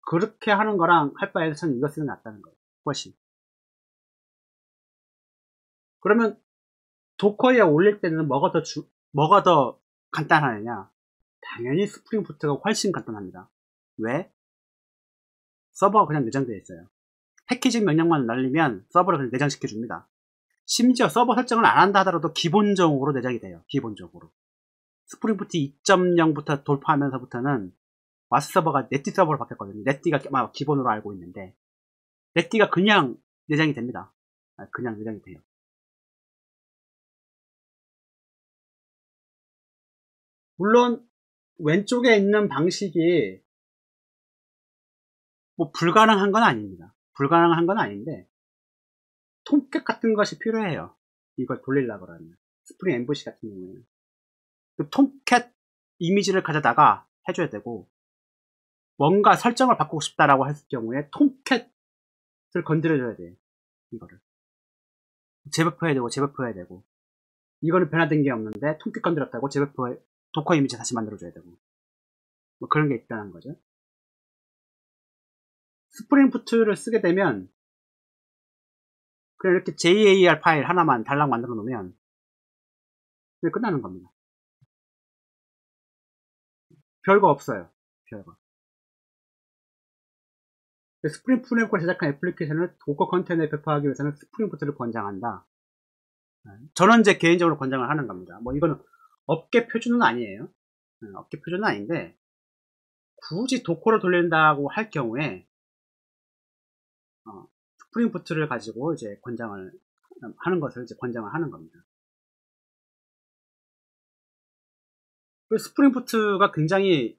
그렇게 하는 거랑 할 바에서 저는 이거 쓰는 게 낫다는 거예요. 훨씬. 그러면 도커에 올릴 때는 뭐가 더 간단하느냐? 당연히 스프링 부트가 훨씬 간단합니다. 왜? 서버가 그냥 내장되어 있어요. 패키징 명령만 날리면 서버를 그냥 내장시켜 줍니다. 심지어 서버 설정을 안 한다 하더라도 기본적으로 내장이 돼요. 기본적으로. 스프링부트 2.0부터 돌파하면서부터는 와스 서버가 넷디 서버로 바뀌었거든요. 넷디가 기본으로 알고 있는데 넷디가 그냥 내장이 됩니다. 그냥 내장이 돼요. 물론 왼쪽에 있는 방식이 뭐 불가능한 건 아닙니다. 불가능한 건 아닌데 톰캣 같은 것이 필요해요. 이걸 돌리려고 그러면 스프링 엠보시 같은 경우에는 그 톰캣 이미지를 가져다가 해줘야 되고 뭔가 설정을 바꾸고 싶다라고 했을 경우에 톰캣을 건드려줘야 돼요. 이거를 재배포해야 되고 이거는 변화된 게 없는데 톰캣 건드렸다고 재배포에 도커 이미지 다시 만들어줘야 되고 뭐 그런 게 있다는 거죠. 스프링부트를 쓰게 되면 그냥 이렇게 JAR 파일 하나만 달랑 만들어 놓으면 끝나는 겁니다. 별거 없어요. 별거. 스프링 프레임워크를 제작한 애플리케이션을 도커 컨테이너에 배포하기 위해서는 스프링부트를 권장한다. 저는 이제 개인적으로 권장을 하는 겁니다. 뭐 이거는 업계 표준은 아니에요. 업계 표준은 아닌데 굳이 도커를 돌린다고 할 경우에 스프링부트를 가지고 이제 권장을 하는 것을 이제 권장을 하는 겁니다. 스프링부트가 굉장히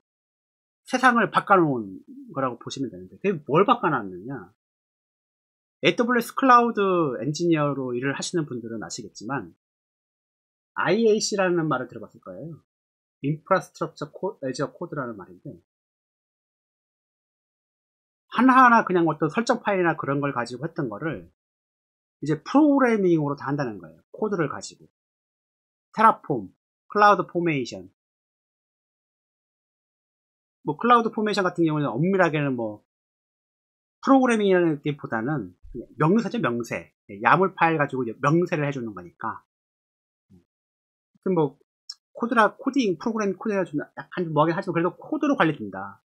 세상을 바꿔놓은 거라고 보시면 되는데 그게 뭘 바꿔놨느냐. AWS 클라우드 엔지니어로 일을 하시는 분들은 아시겠지만 IAC라는 말을 들어봤을 거예요. 인프라스트럭처 애저 코드라는 말인데 하나하나 그냥 어떤 설정 파일이나 그런 걸 가지고 했던 거를 이제 프로그래밍으로 다 한다는 거예요. 코드를 가지고 테라폼, 클라우드 포메이션 뭐 클라우드 포메이션 같은 경우는 엄밀하게는 뭐 프로그래밍이라기보다는 명세죠. 명세. 야물 파일 가지고 명세를 해주는 거니까 뭐 코딩 프로그래밍 코드가 좀 약간 뭐하긴 하지만 그래도 코드로 관리된다.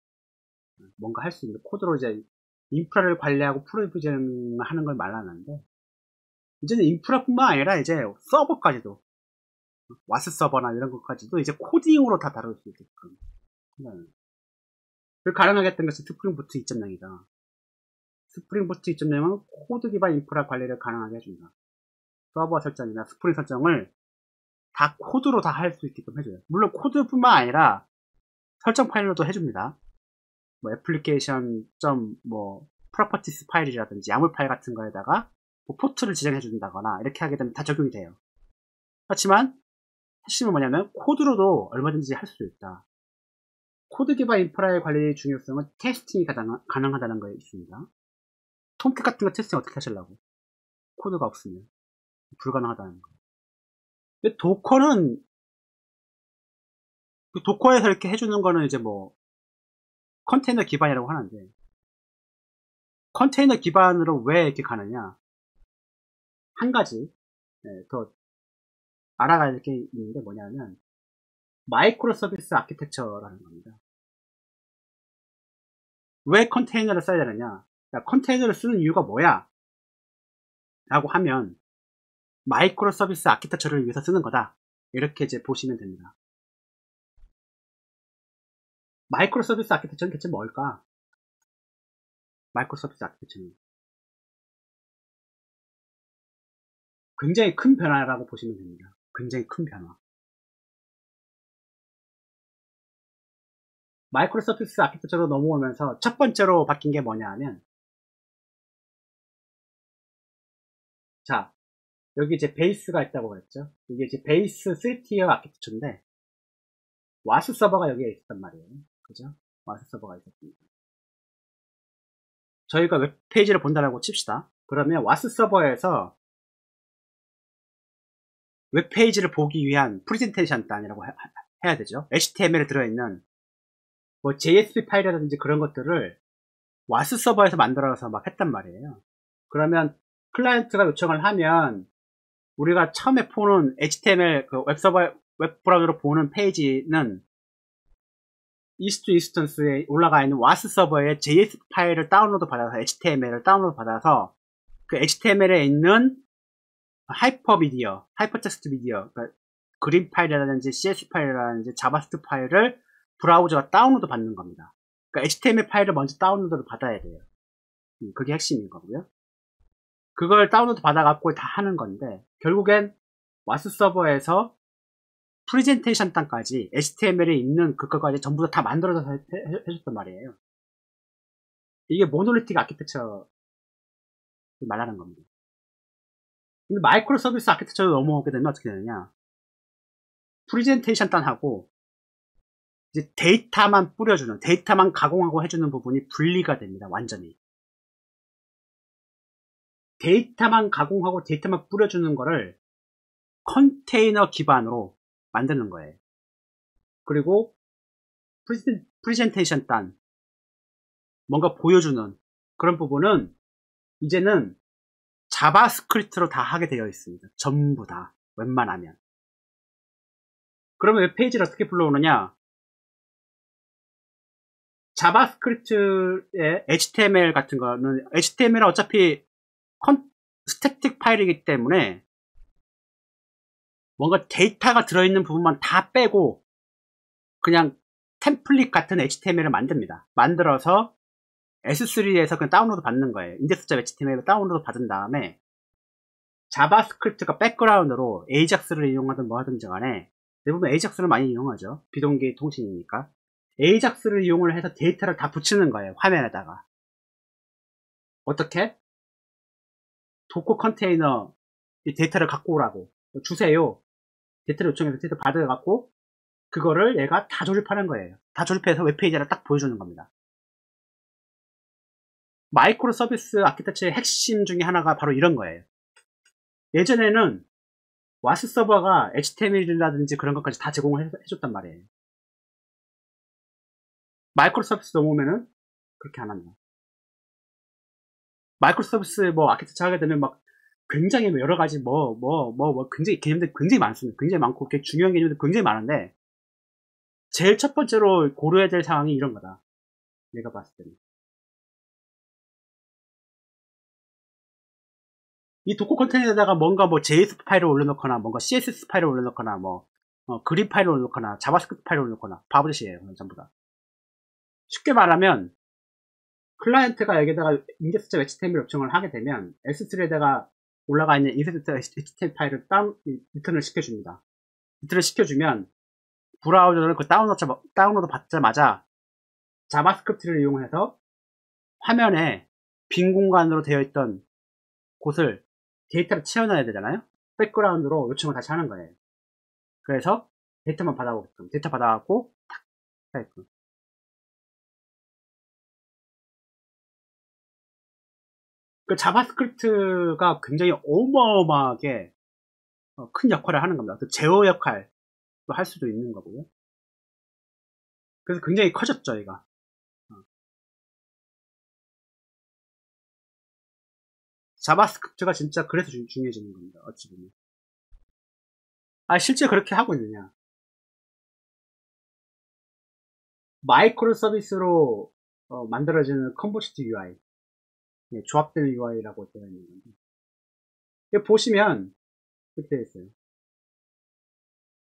뭔가 할 수 있는 코드로 이제 인프라를 관리하고 프로비전 하는 걸 말하는데 이제는 인프라뿐만 아니라 이제 서버까지도 와스 서버나 이런 것까지도 이제 코딩으로 다 다룰 수 있게끔 그걸 가능하게 했던 것이 스프링부트 2.0이다. 스프링부트 2.0은 코드 기반 인프라 관리를 가능하게 해준다. 서버 설정이나 스프링 설정을 다 코드로 다 할 수 있게끔 해줘요. 물론 코드뿐만 아니라 설정 파일로도 해줍니다. 뭐 애플리케이션 뭐 프로퍼티스 파일이라든지 야물 파일 같은 거에다가 뭐 포트를 지정해 준다거나 이렇게 하게 되면 다 적용이 돼요. 그렇지만 핵심은 뭐냐면 코드로도 얼마든지 할 수 있다. 코드 기반 인프라의 관리의 중요성은 테스팅이 가능하다는 거에 있습니다. 톰캣 같은 거 테스팅 어떻게 하시려고? 코드가 없으면 불가능하다는 거. 근데 도커에서 이렇게 해주는 거는 이제 뭐 컨테이너 기반이라고 하는데 컨테이너 기반으로 왜 이렇게 가느냐? 한 가지 더 알아가야 될 게 있는데 뭐냐면 마이크로 서비스 아키텍처라는 겁니다. 왜 컨테이너를 써야 되느냐? 컨테이너를 쓰는 이유가 뭐야? 라고 하면 마이크로 서비스 아키텍처를 위해서 쓰는 거다. 이렇게 이제 보시면 됩니다. 마이크로 서비스 아키텍처는 대체 뭘까? 마이크로 서비스 아키텍처는 굉장히 큰 변화라고 보시면 됩니다. 굉장히 큰 변화. 마이크로 서비스 아키텍처로 넘어오면서 첫 번째로 바뀐 게 뭐냐 하면 자, 여기 이제 베이스가 있다고 그랬죠. 이게 이제 베이스 3티어 아키텍처인데 와스 서버가 여기에 있었단 말이에요. 그죠? 와스 서버가 있었습니다. 저희가 웹페이지를 본다라고 칩시다. 그러면 와스 서버에서 웹페이지를 보기 위한 프레젠테이션 단이라고 해야 되죠. HTML에 들어있는 뭐 JSP 파일이라든지 그런 것들을 와스 서버에서 만들어서 막 했단 말이에요. 그러면 클라이언트가 요청을 하면 우리가 처음에 보는 HTML 그 웹 브라우저로 보는 페이지는 이스트 인스턴스에 올라가 있는 와스 서버에 JS 파일을 다운로드 받아서 HTML을 다운로드 받아서 그 HTML에 있는 하이퍼 텍스트 미디어, 그러니까 그림 파일이라든지 CS 파일이라든지 자바스크립트 파일을 브라우저가 다운로드 받는 겁니다. 그러니까 HTML 파일을 먼저 다운로드를 받아야 돼요. 그게 핵심인 거고요. 그걸 다운로드 받아갖고 다 하는 건데, 결국엔 와스 서버에서 프레젠테이션 단까지 HTML에 있는 그거까지 전부 다 만들어서 해줬단 말이에요. 이게 모노리틱 아키텍처 말하는 겁니다. 근데 마이크로 서비스 아키텍처로 넘어오게 되면 어떻게 되느냐? 프레젠테이션 단하고 이제 데이터만 뿌려주는, 데이터만 가공하고 해주는 부분이 분리가 됩니다. 완전히. 데이터만 가공하고 데이터만 뿌려주는 거를 컨테이너 기반으로 만드는 거예요. 그리고 프레젠테이션 단, 뭔가 보여주는 그런 부분은 이제는 자바스크립트로 다 하게 되어 있습니다. 전부 다. 웬만하면. 그러면 웹페이지를 어떻게 불러오느냐? 자바스크립트의 HTML 같은 거는, HTML은 어차피 스태틱 파일이기 때문에 뭔가 데이터가 들어있는 부분만 다 빼고 그냥 템플릿 같은 HTML을 만듭니다. 만들어서 S3에서 그냥 다운로드 받는 거예요. index.html을 다운로드 받은 다음에 자바스크립트가 백그라운드로 AJAX를 이용하든 뭐 하든지 간에 대부분 AJAX를 많이 이용하죠. 비동기 통신이니까. AJAX를 이용을 해서 데이터를 다 붙이는 거예요. 화면에다가. 어떻게? 도커 컨테이너 이 데이터를 갖고 오라고 주세요. 데이터를 요청해서 데이터 받아갖고 그거를 얘가 다 조립하는 거예요. 다 조립해서 웹페이지를 딱 보여주는 겁니다. 마이크로 서비스 아키텍처의 핵심 중에 하나가 바로 이런 거예요. 예전에는 와스 서버가 HTML이라든지 그런 것까지 다 제공을 해줬단 말이에요. 마이크로 서비스 넘어오면은 그렇게 안 합니다. 마이크로 서비스 뭐 아키텍처 하게 되면 막 굉장히 여러 가지 굉장히 개념들이 굉장히 많습니다. 굉장히 많고 중요한 개념들이 굉장히 많은데 제일 첫 번째로 고려해야 될 상황이 이런 거다. 내가 봤을 때는. 이 도커 컨테이너에다가 뭔가 뭐 JS 파일을 올려놓거나 뭔가 CSS 파일을 올려놓거나 뭐 그림 파일을 올려놓거나 자바스크립트 파일을 올려놓거나 바보짓이에요. 전부 다. 쉽게 말하면 클라이언트가 여기다가 index.html 요청을 하게 되면 S3에다가 올라가 있는 index.html 파일을 리턴을 시켜줍니다. 리턴을 시켜주면 브라우저는 그 다운로드 받자마자 자바스크립트를 이용해서 화면에 빈 공간으로 되어 있던 곳을 데이터를 채워넣어야 되잖아요. 백그라운드로 요청을 다시 하는 거예요. 그래서 데이터만 받아오게끔 데이터 받아갖고 탁 하게끔. 그 자바스크립트가 굉장히 어마어마하게 큰 역할을 하는 겁니다. 그 제어 역할도 할 수도 있는 거고요. 그래서 굉장히 커졌죠, 얘가. 자바스크립트가 진짜 그래서 중요해지는 겁니다. 어찌 보면. 실제 그렇게 하고 있느냐. 마이크로 서비스로 만들어지는 컨버시트 UI, 조합되는 UI라고 되어 있는 건데, 여기 보시면 이렇게 되어 있어요.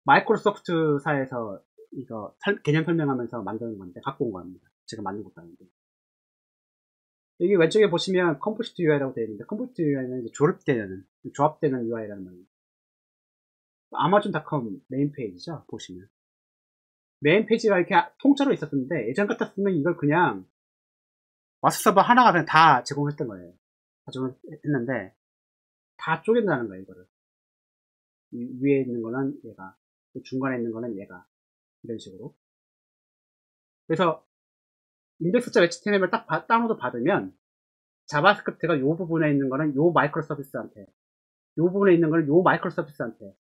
마이크로소프트사에서 이거 개념 설명하면서 만드는 건데 갖고 온 겁니다. 제가 만든 것도 아닌데. 여기 왼쪽에 보시면 컨버시트 UI라고 되어 있는데, 컨버시트 UI는 이제 조합되는 UI라는 말이에요. 아마존닷컴 메인 페이지죠. 보시면 메인 페이지가 이렇게 통째로 있었는데, 예전 같았으면 이걸 그냥 와스 서버 하나가 그냥 다 제공했던 거예요. 다 제공했는데 다 쪼갠다는 거예요. 이거를 위에 있는 거는 얘가, 중간에 있는 거는 얘가, 이런 식으로. 그래서 index.html을 딱 다운로드 받으면 자바스크립트가 요 부분에 있는 거는 요 마이크로 서비스한테, 요 부분에 있는 거는 요 마이크로 서비스한테,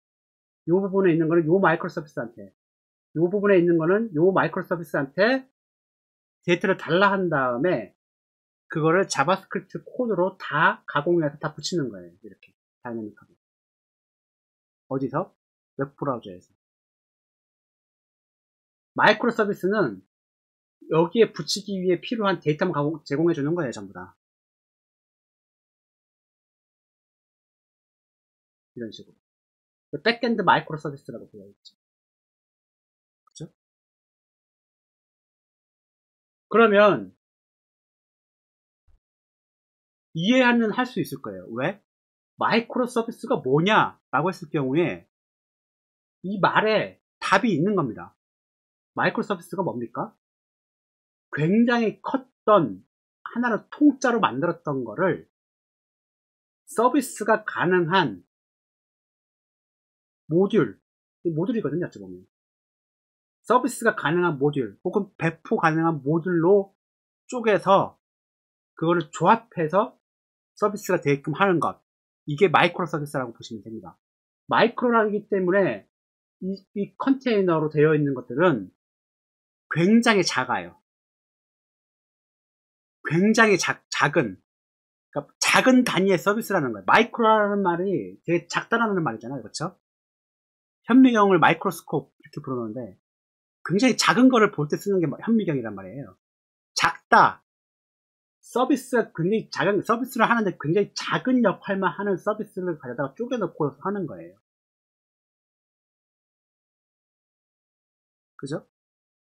요 부분에 있는 거는 요 마이크로 서비스한테, 요 부분에 있는 거는 요 마이크로 서비스한테 데이터를 달라 한 다음에 그거를 자바스크립트 코드로 다 가공해서 다 붙이는 거예요. 이렇게 다이내믹하게. 어디서? 웹브라우저에서. 마이크로 서비스는 여기에 붙이기 위해 필요한 데이터만 제공해 주는 거예요, 전부 다. 이런 식으로. 백엔드 마이크로 서비스라고 되어 있죠. 그죠? 그러면 이해는 할 수 있을 거예요. 왜? 마이크로 서비스가 뭐냐라고 했을 경우에 이 말에 답이 있는 겁니다. 마이크로 서비스가 뭡니까? 굉장히 컸던 하나를 통짜로 만들었던 거를 서비스가 가능한 모듈이거든요, 어찌 보면. 서비스가 가능한 모듈 혹은 배포 가능한 모듈로 쪼개서 그거를 조합해서 서비스가 되게끔 하는 것, 이게 마이크로 서비스라고 보시면 됩니다. 마이크로라기 때문에 이 컨테이너로 되어 있는 것들은 굉장히 작아요. 굉장히 작은, 그러니까 작은 단위의 서비스라는 거예요. 마이크로라는 말이 되게 작다라는 말이잖아요, 그렇죠? 현미경을 마이크로스코프 이렇게 부르는데 굉장히 작은 거를 볼 때 쓰는 게 현미경이란 말이에요. 작다. 서비스가 굉장히 작은, 서비스를 하는데 굉장히 작은 역할만 하는 서비스를 가져다가 쪼개놓고 하는 거예요. 그죠?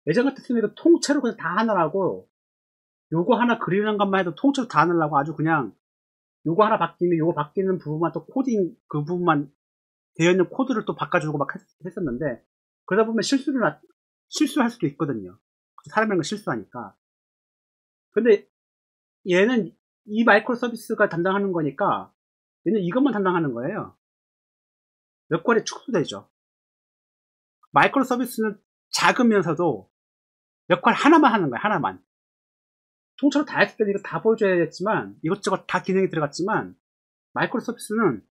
예전 같았으면 통째로 그냥 다 하느라고, 요거 하나 그리는 것만 해도 통째로 다 하느라고 아주 그냥, 요거 하나 바뀌면 요거 바뀌는 부분만 또 코딩 그 부분만 되어있는 코드를 또 바꿔주고 막 했었는데, 그러다 보면 실수할 수도 있거든요. 사람이란 건 실수하니까. 근데 얘는 이 마이크로 서비스가 담당하는 거니까 얘는 이것만 담당하는 거예요. 역할이 축소되죠. 마이크로 서비스는 작으면서도 역할 하나만 하는 거예요. 하나만. 통째로 다 했을 때 이거 다 보여줘야겠지만 이것저것 다 기능이 들어갔지만 마이크로 서비스는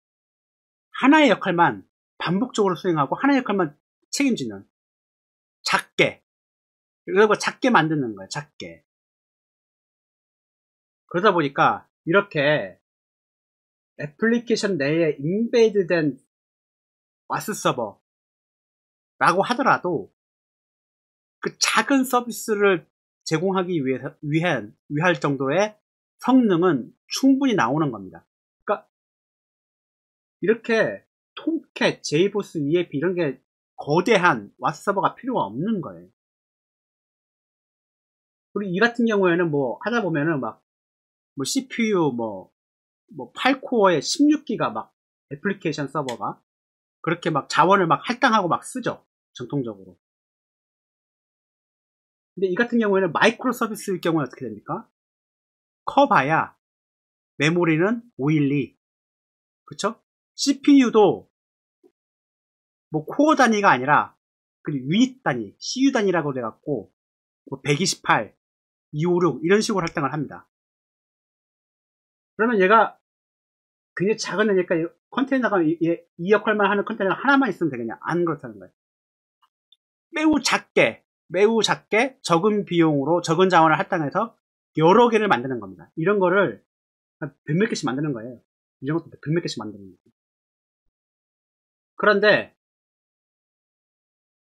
하나의 역할만 반복적으로 수행하고 하나의 역할만 책임지는, 작게, 그리고 작게 만드는 거예요. 작게. 그러다 보니까 이렇게 애플리케이션 내에 인베이드된 와스 서버라고 하더라도 그 작은 서비스를 제공하기 위할 정도의 성능은 충분히 나오는 겁니다. 그러니까 이렇게 톰캣, 제이보스, EAP 이런 게 거대한 와스 서버가 필요가 없는 거예요. 그리고 이 같은 경우에는 뭐 하다 보면은 막 뭐 CPU 뭐 8코어에 16기가 막 애플리케이션 서버가 그렇게 막 자원을 막 할당하고 막 쓰죠. 정통적으로. 근데 이 같은 경우에는 마이크로 서비스일 경우에 어떻게 됩니까? 커봐야 메모리는 512. 그쵸? CPU도 뭐 코어 단위가 아니라 그 유닛 단위, CU 단위라고 돼갖고 뭐 128, 256 이런 식으로 할당을 합니다. 그러면 얘가 굉장히 작은 애니까 컨테이너가 이 역할만 하는 컨테이너가 하나만 있으면 되겠냐? 안 그렇다는 거예요. 매우 작게 적은 비용으로 적은 자원을 할당해서 여러 개를 만드는 겁니다. 이런 거를 백몇 개씩 만드는 거예요. 이런 것도 백몇 개씩 만드는 거예요. 그런데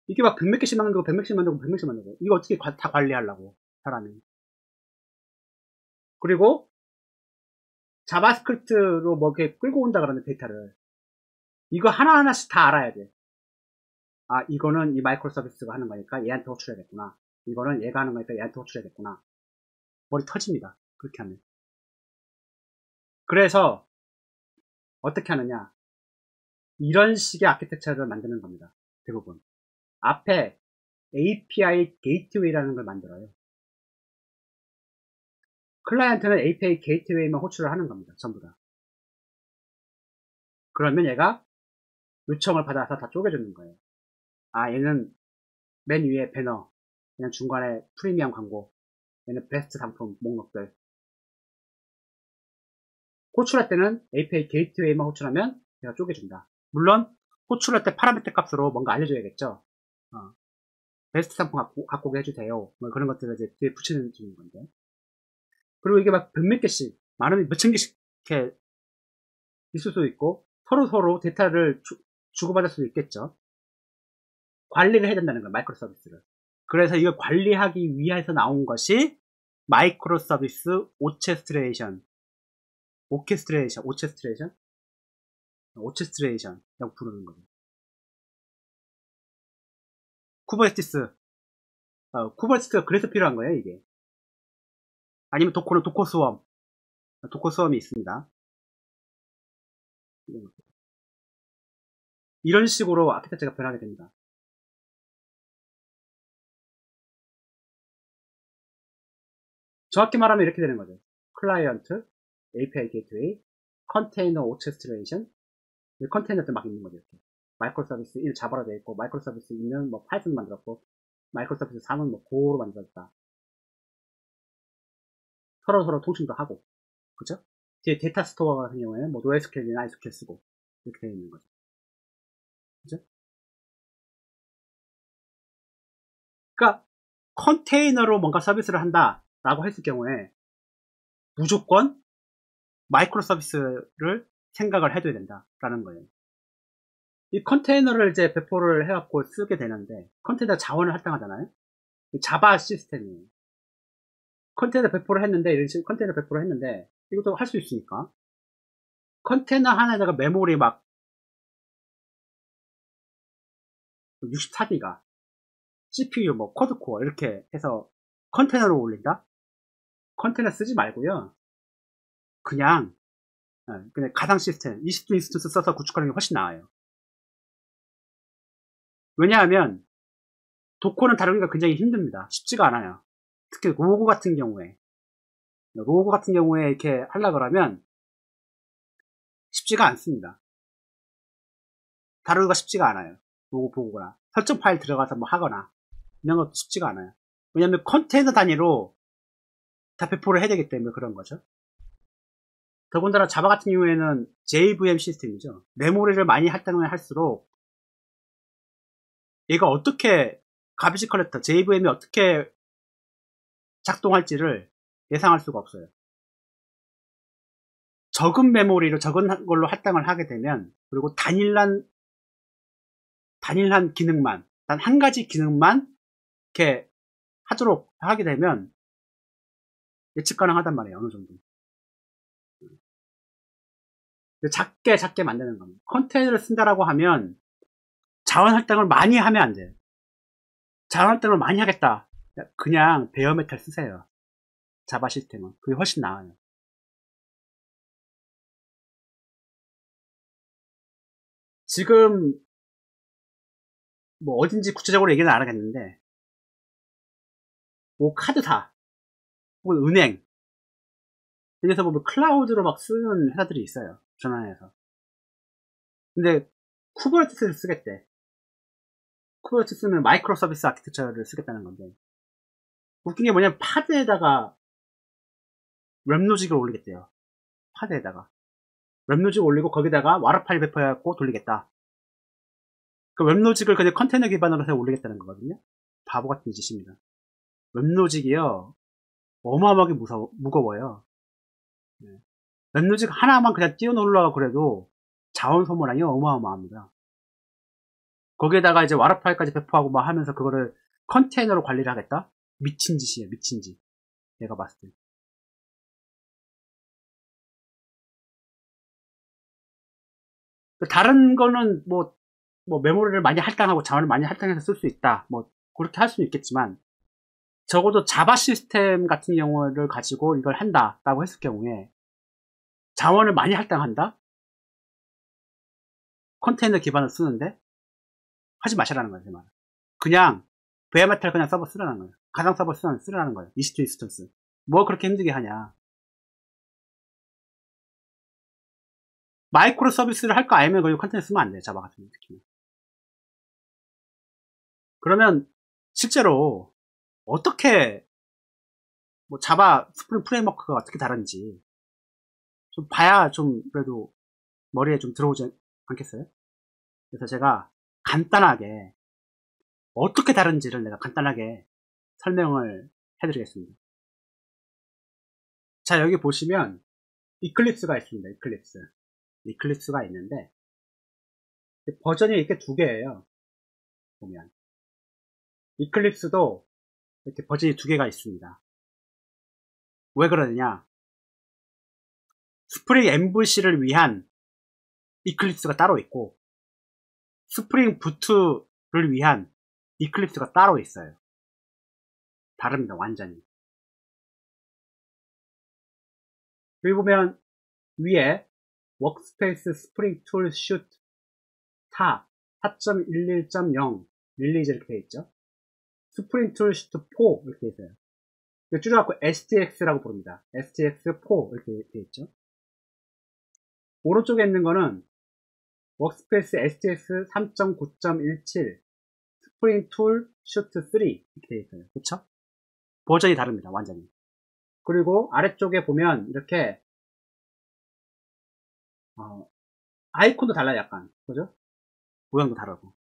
이게 막 백몇 개씩 만들고 백몇 개씩 만들고 백몇 개씩 만들고 이거 어떻게 다 관리하려고 사람이. 그리고 자바스크립트로 뭐 이렇게 끌고 온다 그러는 데이터를 이거 하나하나씩 다 알아야 돼. 아, 이거는 이 마이크로 서비스가 하는 거니까 얘한테 호출해야겠구나. 이거는 얘가 하는 거니까 얘한테 호출해야겠구나. 머리 터집니다. 그렇게 하면. 그래서 어떻게 하느냐. 이런 식의 아키텍처를 만드는 겁니다. 대부분. 앞에 API 게이트웨이라는 걸 만들어요. 클라이언트는 API 게이트웨이만 호출을 하는 겁니다. 전부 다. 그러면 얘가 요청을 받아서 다 쪼개주는 거예요. 아, 얘는 맨 위에 배너, 그냥 중간에 프리미엄 광고, 얘는 베스트 상품 목록들. 호출할 때는 API 게이트웨이만 호출하면 얘가 쪼개준다. 물론 호출할 때 파라미터 값으로 뭔가 알려줘야겠죠. 베스트 상품 갖고 오게 해주세요. 뭐 그런 것들을 이제 뒤에 붙이는 건데. 그리고 이게 막 몇몇 개씩, 많으면 몇천 개씩 이렇게 있을 수도 있고, 서로 데이터를 주고받을 수도 있겠죠. 관리를 해야 된다는 거예요, 마이크로 서비스를. 그래서 이걸 관리하기 위해서 나온 것이 마이크로 서비스 오체스트레이션이라고 부르는 거죠. 쿠버네티스가 그래서 필요한 거예요, 이게. 아니면 도커는 도커 수험이 있습니다. 이런 식으로 아키텍처가 변하게 됩니다. 정확히 말하면 이렇게 되는 거죠. 클라이언트, API 게이트웨이, 컨테이너 오체스트레이션, 컨테이너들 막 있는 거죠. 이렇게. 마이크로 서비스 1 자바로 되어 있고, 마이크로 서비스 2는 뭐 파이썬 만들었고, 마이크로 서비스 3은 뭐 고로 만들었다. 서로 통신도 하고, 그죠? 뒤에 데이터 스토어 같은 경우에는 뭐 NoSQL이나 MySQL 쓰고, 이렇게 되어 있는 거죠. 그죠? 그러니까 컨테이너로 뭔가 서비스를 한다라고 했을 경우에 무조건 마이크로 서비스를 생각을 해둬야 된다라는 거예요. 이 컨테이너를 이제 배포를 해갖고 쓰게 되는데 컨테이너 자원을 할당하잖아요. 자바 시스템이에요. 컨테이너 배포를 했는데 이런 식으로 컨테이너 배포를 했는데 이것도 할 수 있으니까 컨테이너 하나에다가 메모리 막 64기가 CPU 뭐 쿼드코어 이렇게 해서 컨테이너로 올린다? 컨테이너 쓰지 말고요. 그냥 가상 시스템 20도 인스턴스 써서 구축하는 게 훨씬 나아요. 왜냐하면 도커는 다루기가 굉장히 힘듭니다. 쉽지가 않아요. 특히 로고 같은 경우에 이렇게 하려고 그러면 쉽지가 않습니다. 다루기가 쉽지가 않아요. 로고 보거나 설정 파일 들어가서 뭐 하거나 이런 것도 쉽지가 않아요. 왜냐하면 컨테이너 단위로 다 배포를 해야 되기 때문에 그런 거죠. 더군다나 자바 같은 경우에는 JVM 시스템이죠. 메모리를 많이 할당을 할수록 얘가 어떻게 가비지 컬렉터 JVM이 어떻게 작동할지를 예상할 수가 없어요. 적은 메모리로 적은 걸로 할당을 하게 되면 그리고 단일한 기능만 단 한 가지 기능만 이렇게 하도록 하게 되면 예측 가능하단 말이에요. 어느 정도 작게 만드는 겁니다. 컨테이너를 쓴다라고 하면 자원 할당을 많이 하면 안 돼요. 자원 할당을 많이 하겠다. 그냥 베어메탈 쓰세요. 자바 시스템은 그게 훨씬 나아요. 지금 뭐 어딘지 구체적으로 얘기는 안 하겠는데 뭐 카드사 혹은 은행 여기서 보면 클라우드로 막 쓰는 회사들이 있어요. 전환해서. 근데 쿠버네티스를 쓰겠대. 쿠버네티스는 마이크로 서비스 아키텍처를 쓰겠다는 건데 웃긴 게 뭐냐면 파드에다가 웹로직을 올리겠대요. 파드에다가 웹로직 올리고 거기다가 와라 파일 배포해갖고 돌리겠다. 그 웹로직을 그냥 컨테이너 기반으로 해서 올리겠다는 거거든요. 바보 같은 짓입니다. 웹로직이요 어마어마하게 무거워요. 네. 웹로직 하나만 그냥 띄워놓으려고 그래도 자원 소모량이 어마어마합니다. 거기에다가 이제 와라 파일까지 배포하고 막 하면서 그거를 컨테이너로 관리를 하겠다? 미친 짓이에요, 미친 짓. 내가 봤을 때. 다른 거는 뭐 메모리를 많이 할당하고 자원을 많이 할당해서 쓸 수 있다. 뭐 그렇게 할 수는 있겠지만 적어도 자바 시스템 같은 경우를 가지고 이걸 한다라고 했을 경우에 자원을 많이 할당한다? 컨테이너 기반을 쓰는데 하지 마시라는 거예요, 제 말은. 그냥 베어메탈 그냥 서버 쓰라는 거예요. 가상 서버 쓰라는 거예요. 20도 인스턴스. 뭐 그렇게 힘들게 하냐. 마이크로 서비스를 할 거 알면 그 컨테이너 쓰면 안 돼요. 자바 같은 경우 특히. 그러면 실제로 어떻게 뭐 자바 스프링 프레임워크가 어떻게 다른지 좀 봐야 좀 그래도 머리에 좀 들어오지 않겠어요? 그래서 제가 간단하게 어떻게 다른지를 내가 간단하게 설명을 해드리겠습니다. 자, 여기 보시면 이클립스가 있습니다. 이클립스가 있는데 버전이 이렇게 두 개예요. 보면 이클립스도 이렇게 버전이 두 개가 있습니다. 왜 그러느냐? 스프링 MVC를 위한 이클립스가 따로 있고 스프링 부트를 위한 이클립스가 따로 있어요. 다릅니다. 완전히. 여기 보면 위에 워크스페이스 스프링 툴 슛 4.11.0 릴리즈 이렇게 되어 있죠. 스프링 툴 슛 4 이렇게 되어 있어요. 줄여갖고 STX라고 부릅니다. STX4 이렇게 되어 있죠. 오른쪽에 있는 거는 워크스페이스 STX 3.9.17 스프링 툴 슛 3 이렇게 되어 있어요. 그쵸? 버전이 다릅니다. 완전히. 그리고 아래쪽에 보면 이렇게 아이콘도 달라요. 약간. 그죠? 모양도 다르고.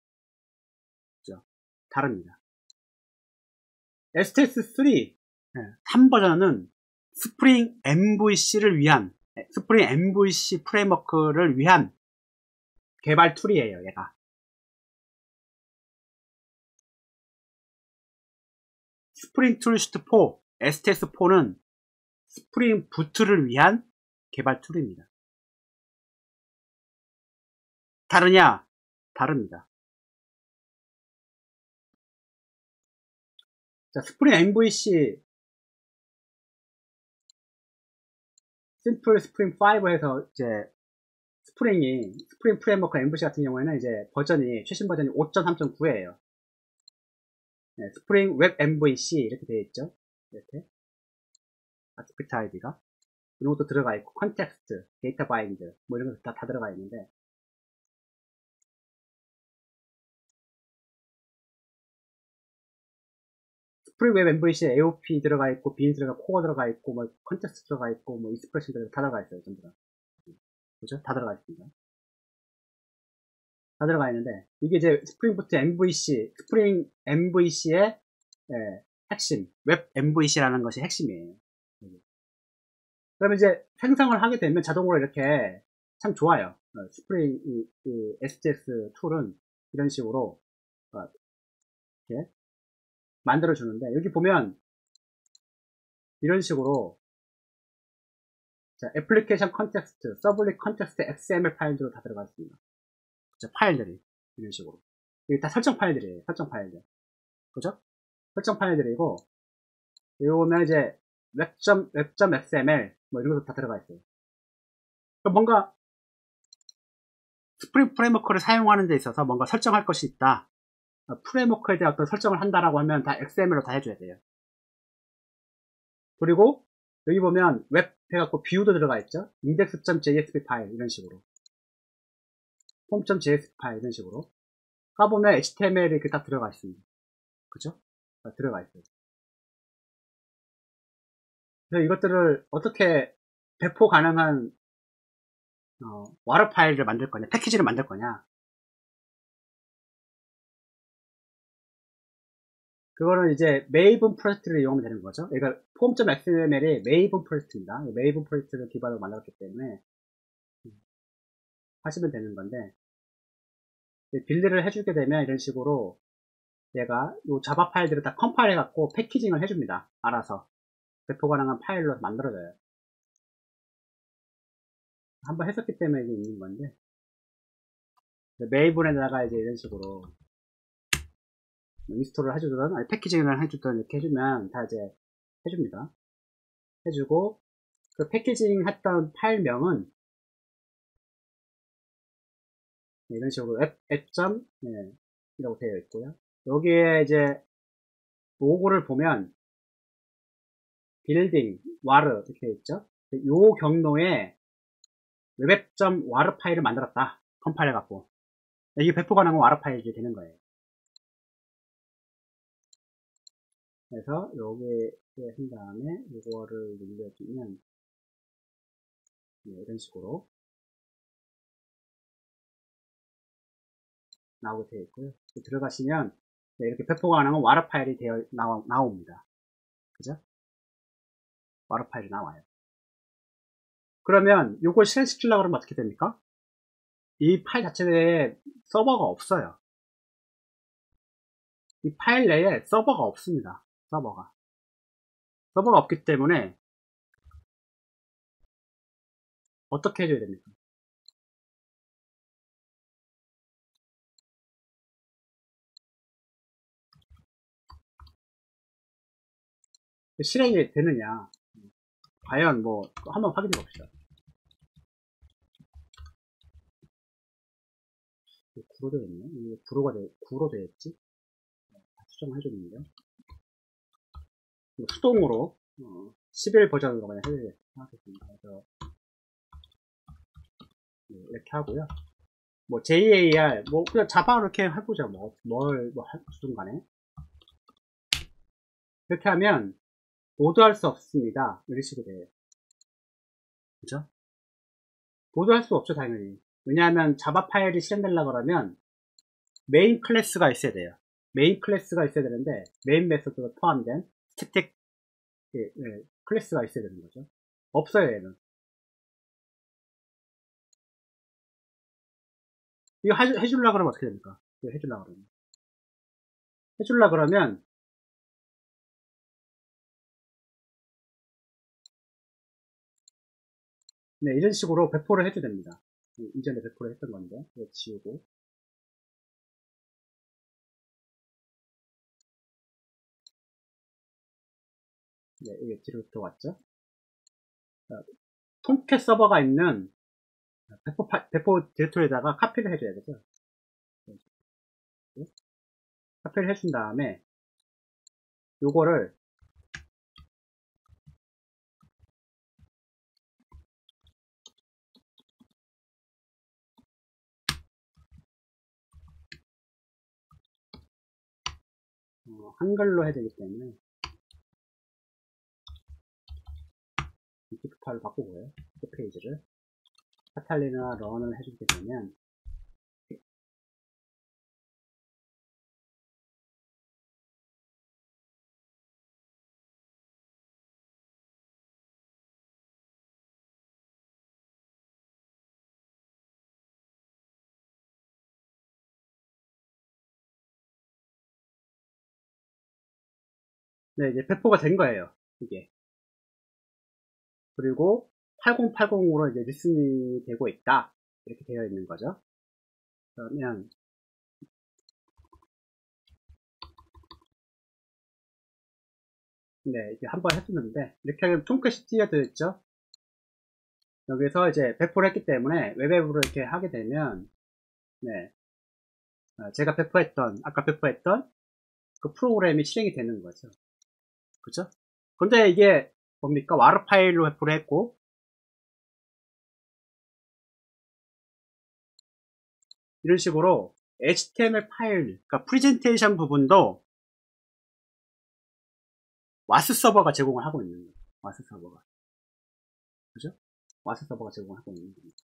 그죠? 다릅니다. STX3 3버전은 스프링 MVC를 위한 스프링 MVC 프레임워크를 위한 개발 툴이에요. 얘가. 스프링 툴 슈트 4 STX4는 스프링 부트를 위한 개발 툴입니다. 다르냐? 다릅니다. 자, 스프링 MVC 심플 스프링 5에서 이제 스프링 프레임워크 MVC 같은 경우에는 이제 버전이 최신 버전이 5.3.9예요. 네, 스프링 웹 MVC 이렇게 되어 있죠. 이렇게 아티팩트 아이디가 이런 것도 들어가 있고 컨텍스트, 데이터 바인드 뭐 이런 것도 다 들어가 있는데 스프링 웹 MVC에 AOP 들어가 있고 빈 들어가 코어 들어가 있고 뭐 컨텍스트 들어가 있고 뭐 익스프레션 다 들어가 있어요. 전부 다. 그죠? 다 들어가 있습니다. 다 들어가 있는데 이게 이제 스프링부트 MVC, 스프링 MVC의 핵심, 웹 MVC라는 것이 핵심이에요. 그러면 이제 생성을 하게 되면 자동으로 이렇게 참 좋아요. 스프링 이 STX 툴은 이런 식으로 이렇게 만들어 주는데 여기 보면 이런 식으로 자, 애플리케이션 컨텍스트, 서블릿 컨텍스트 XML 파일들로 다 들어가 있습니다. 자, 파일들이 이런 식으로 이게 다 설정 파일들이에요. 설정 파일들. 그죠? 설정 파일들이고 여기 보면 이제 web.xml 뭐 이런 것도 다 들어가 있어요. 뭔가 스프링 프레임워크를 사용하는 데 있어서 뭔가 설정할 것이 있다. 프레임워크에 대한 어떤 설정을 한다라고 하면 다 XML로 다 해줘야 돼요. 그리고 여기 보면 웹 해갖고 뷰도 들어가 있죠. index.jsp 파일 이런 식으로 form.jsp 파일 이런 식으로 까보면 HTML이 이렇게 딱 들어가 있습니다. 그죠? 들어가 있어요. 그래서 이것들을 어떻게 배포 가능한 와르 파일을 만들 거냐, 패키지를 만들 거냐. 그거는 이제 메이븐 프로젝트를 이용하면 되는 거죠. 그러니까 form.xml이 메이븐 프로젝트입니다. 메이븐 프로젝트를 기반으로 만들었기 때문에 하시면 되는 건데 빌드를 해주게 되면 이런 식으로 얘가 요 자바 파일들을 다 컴파일 해갖고 패키징을 해줍니다. 알아서 배포 가능한 파일로 만들어져요. 한번 했었기 때문에 이게 있는 건데 메이븐에다가 이제 이런 식으로 인스톨을 해주든 아니 패키징을 해주든 이렇게 해주면 다 이제 해줍니다. 해주고 그 패키징 했던 파일명은 이런 식으로 앱.이라고 되어 있고요. 여기에 이제 로고를 보면 빌딩, 와르 이렇게 되어 있죠. 요 경로에 웹.와르 파일을 만들었다. 컴파일 해갖고 이게 배포 가능한 와르 파일이 되는 거예요. 그래서 여기에 한 다음에 이거를 눌러주면 이런 식으로 나오게 되어 있고요. 들어가시면 이렇게 배포 가능한 와르 파일이 나옵니다. 그죠? 와르 파일이 나와요. 그러면 이걸 실행시키려고 하면 어떻게 됩니까? 이 파일 자체에 서버가 없어요. 이 파일 내에 서버가 없습니다. 서버가 없기 때문에 어떻게 해줘야 됩니까? 실행이 되느냐, 과연 뭐 한번 확인해 봅시다. 구로 되어있네. 이게 구로 되어있지? 수정을 해줬는데요. 수동으로 11 버전으로 그냥 하겠습니다. 그래서 이렇게 하고요. 뭐 JAR 뭐 그냥 자바로 이렇게 해보자. 주든 간에 이렇게 하면 로드할 수 없습니다. 이런 식으로 돼요. 그죠? 로드할 수 없죠, 당연히. 왜냐하면 자바 파일이 실행되려고 그러면 메인 클래스가 있어야 돼요. 메인 클래스가 있어야 되는데 메인 메소드가 포함된 스태틱 클래스가 있어야 되는 거죠. 없어요, 얘는. 이거 해주려고 그러면 어떻게 됩니까? 이거 해주려고 그러면 네, 이런 식으로 배포를 해도 됩니다. 이전에 배포를 했던 건데 이거 지우고 네, 이게 뒤로 들어왔죠. 톰캣 서버가 있는 배포 디렉토리에다가 카피를 해줘야 되죠. 카피를 해준 다음에 요거를 한글로 해야 되기 때문에 이티프 파일을 바꾸고요. 그 페이지를 카탈리나 런을 해주게 되면 네, 이제 배포가 된 거예요. 이게. 그리고 8080으로 이제 리슨이 되고 있다. 이렇게 되어 있는 거죠. 그러면 네, 이제 한번 해주는데 이렇게 하면 톰캣이 띄어져 있죠. 여기서 이제 배포를 했기 때문에 웹앱으로 이렇게 하게 되면 네, 제가 아까 배포했던 그 프로그램이 실행이 되는 거죠. 그죠? 근데 이게 뭡니까? 와르 파일로 배포를 했고 이런 식으로 HTML 파일, 그러니까 프레젠테이션 부분도 와스 서버가 제공을 하고 있는 거예요. 와스 서버가. 그죠? 와스 서버가 제공을 하고 있는 겁니다.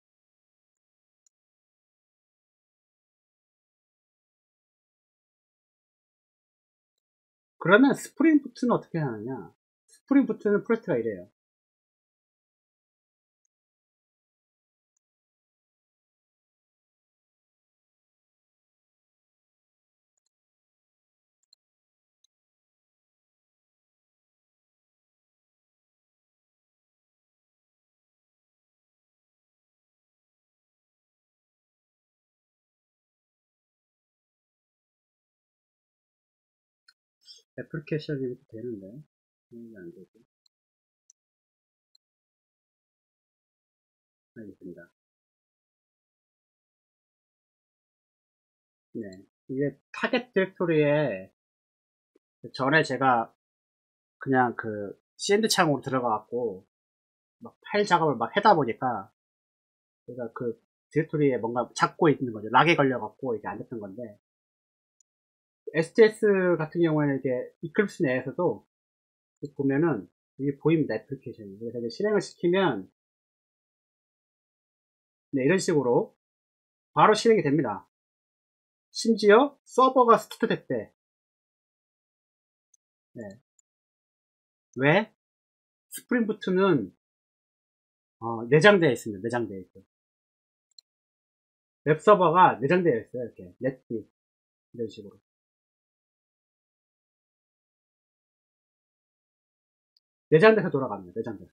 그러면 스프링 부트는 어떻게 하느냐? 스프링 부트는 프로젝트가 이래요. 애플리케이션이 이렇게 되는데 이게 안 되고. 알겠습니다. 네, 이게 타겟 디렉토리에 전에 제가 그냥 그 CND 창으로 들어가갖고 막 파일 작업을 막 하다 보니까 제가 그 디렉토리에 뭔가 잡고 있는 거죠. 락에 걸려갖고 이게 안 됐던 건데 STS 같은 경우에는 이게 이클립스 내에서도 보면은 이게 보입니다. 애플리케이션이. 그래서 이제 실행을 시키면 네, 이런 식으로 바로 실행이 됩니다. 심지어 서버가 스타트 됐대. 네. 왜? 스프링 부트는 내장되어 있습니다. 내장되어 있어요. 웹 서버가 내장되어 있어요. 이렇게 넷비 이런 식으로. 내장돼서 돌아갑니다. 내장돼서.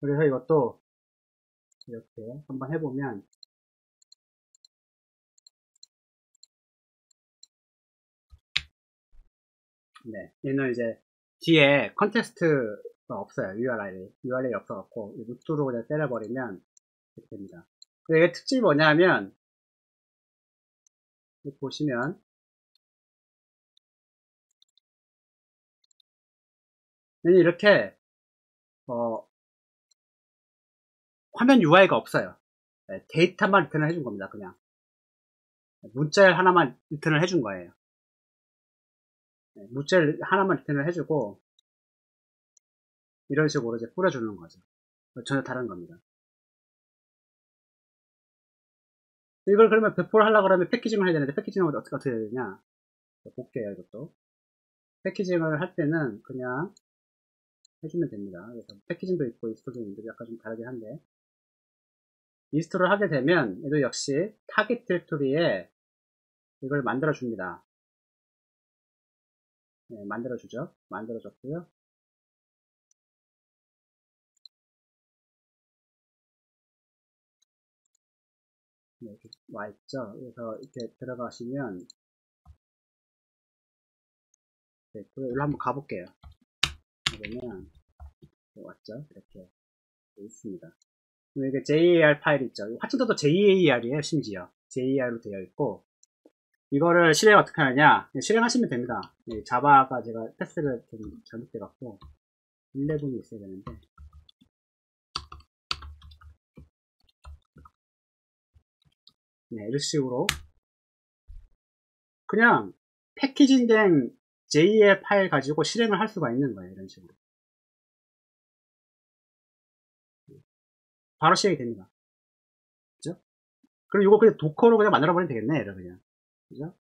그래서 이것도 이렇게 한번 해보면, 네, 얘는 이제 뒤에 컨테스트가 없어요. URL이 없어갖고 루트로 그냥 때려버리면 이렇게 됩니다. 이게 특징이 뭐냐면, 보시면 얘는 이렇게 화면 UI가 없어요. 네, 데이터만 리턴을 해준 겁니다. 그냥 문자 하나만 리턴을 해준 거예요. 네, 문자 하나만 리턴을 해주고 이런 식으로 이제 뿌려주는 거죠. 전혀 다른 겁니다. 이걸 그러면 배포를 하려고 그러면 패키징을 해야 되는데, 패키징을 어떻게 해야 되냐? 볼게요, 이것도. 패키징을 할 때는 그냥 해주면 됩니다. 그래서 패키징도 있고 인스톨도 있는데 약간 좀 다르긴 한데, 인스톨을 하게 되면 얘도 역시 타깃 디렉토리에 이걸 만들어 줍니다. 네, 만들어주죠. 만들어줬고요. 네, 이렇게 와 있죠. 그래서 이렇게 들어가시면, 네, 여기로 한번 가볼게요. 그러면 왔죠. 이렇게 있습니다. 이게 JAR 파일 있죠. 화천도도 JAR이에요. 심지어 JAR로 되어 있고, 이거를 실행 어떻게 하느냐? 실행하시면 됩니다. 자바가 제가 패스를 좀 잘못돼 갖고 11이 있어야 되는데, 네, 이런 식으로 그냥 패키징된 JAR 파일 가지고 실행을 할 수가 있는 거예요. 이런 식으로 바로 실행이 됩니다. 그죠? 그럼 이거 그냥 도커로 그냥 만들어버리면 되겠네. 얘를 그냥. 그죠?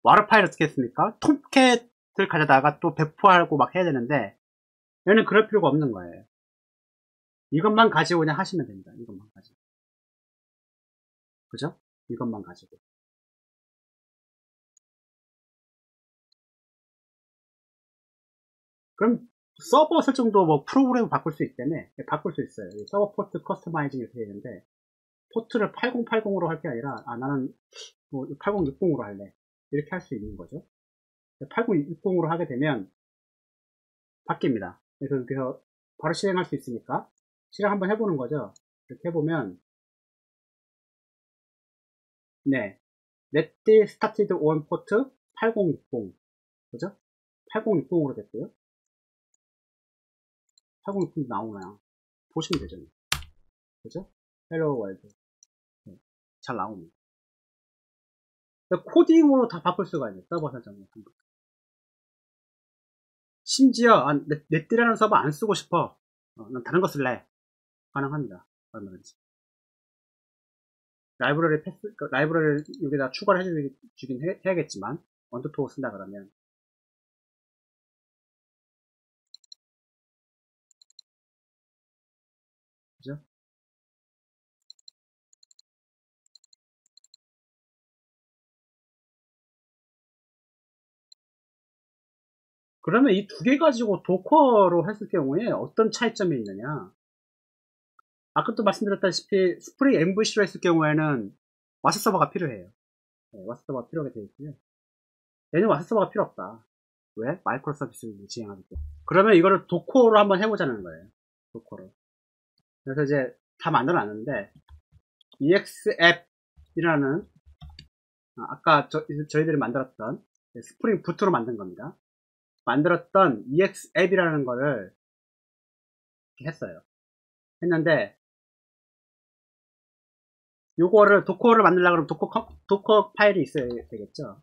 와르 파일 어떻게 했습니까? 톰캣을 가져다가 또 배포하고 막 해야 되는데, 얘는 그럴 필요가 없는 거예요. 이것만 가지고 그냥 하시면 됩니다. 이것만 가지고. 그죠? 이것만 가지고. 그럼 서버 설정도 뭐 프로그램을 바꿀 수 있기 때문에 바꿀 수 있어요. 서버 포트 커스터마이징 이렇게 되는데, 포트를 8080으로 할 게 아니라, 나는 뭐 8060으로 할래. 이렇게 할 수 있는 거죠. 8060으로 하게 되면 바뀝니다. 그래서 바로 실행할 수 있으니까 실행 한번 해보는 거죠. 이렇게 해보면, 네, Netty started on port 8060, 그죠? 8060으로 됐고요. 8060 나오나요? 보시면 되죠. 그죠? Hello World. 네, 잘 나옵니다. 코딩으로 다 바꿀 수가 있네요. 서버 설정을. 심지어 넷디라는 서버 안 쓰고 싶어. 난 다른 거 쓸래. 가능합니다. 얼마든지. 라이브러리를 여기다 추가를 해주긴 해야겠지만, 언더토어 쓴다 그러면. 그죠? 그러면 이 두 개 가지고 도커로 했을 경우에 어떤 차이점이 있느냐? 아까도 말씀드렸다시피 스프링 MVC로 했을 경우에는 와스 서버가 필요해요. 네, 와스 서버가 필요하게 되어 있고요. 얘는 와스 서버가 필요 없다. 왜? 마이크로 서비스를 진행하기 때문에. 그러면 이거를 도커로 한번 해보자는 거예요. 도커로. 그래서 이제 다 만들어 놨는데, EX앱이라는, 아까 저희들이 만들었던 스프링 부트로 만든 겁니다. 만들었던 EX앱이라는 거를 했어요. 했는데, 요거를 도커를 만들려고 그러면 도커 파일이 있어야 되겠죠.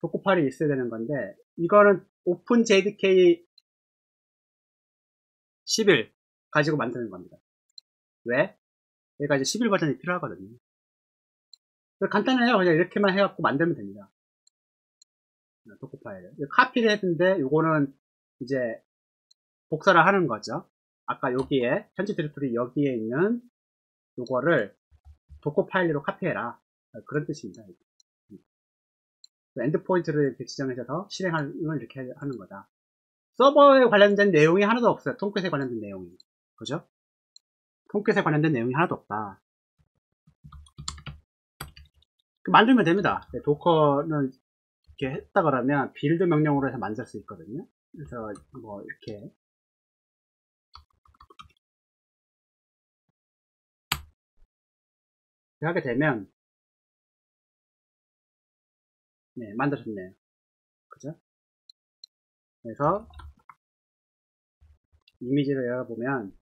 도커 파일이 있어야 되는 건데, 이거는 OpenJDK 11 가지고 만드는 겁니다. 왜? 얘가 이제 11 버전이 필요하거든요. 간단해요. 그냥 이렇게만 해갖고 만들면 됩니다. 도커 파일을. 카피를 했는데, 요거는 이제 복사를 하는 거죠. 아까 여기에 현재 디렉토리 여기에 있는 요거를 도커 파일로 카피해라. 그런 뜻입니다. 엔드포인트를 이렇게 지정해서 실행하는 걸 이렇게 하는 거다. 서버에 관련된 내용이 하나도 없어요. 톰캣에 관련된 내용이. 그죠? 톰캣에 관련된 내용이 하나도 없다. 만들면 됩니다. 도커는 이렇게 했다 그러면 빌드 명령으로 해서 만들 수 있거든요. 그래서 뭐 이렇게 하게 되면 네, 만들어졌네요. 그죠? 그래서 이미지를 열어보면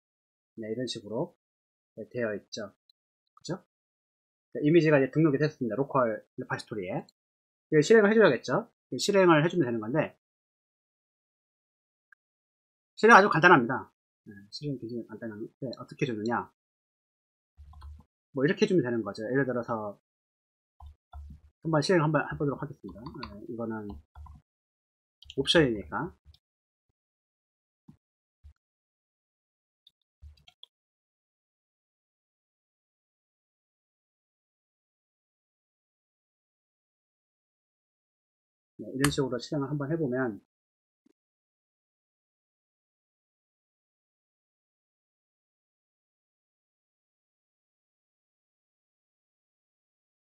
네, 이런 식으로 되어 있죠. 그죠? 이미지가 이제 등록이 됐습니다. 로컬 레파지토리에. 실행을 해줘야겠죠? 실행을 해주면 되는 건데 실행 아주 간단합니다. 네, 실행 굉장히 간단한데 어떻게 해주느냐? 뭐 이렇게 해주면 되는 거죠. 예를 들어서 한번 실행 한번 해보도록 하겠습니다. 네, 이거는 옵션이니까. 네, 이런 식으로 실행을 한번 해보면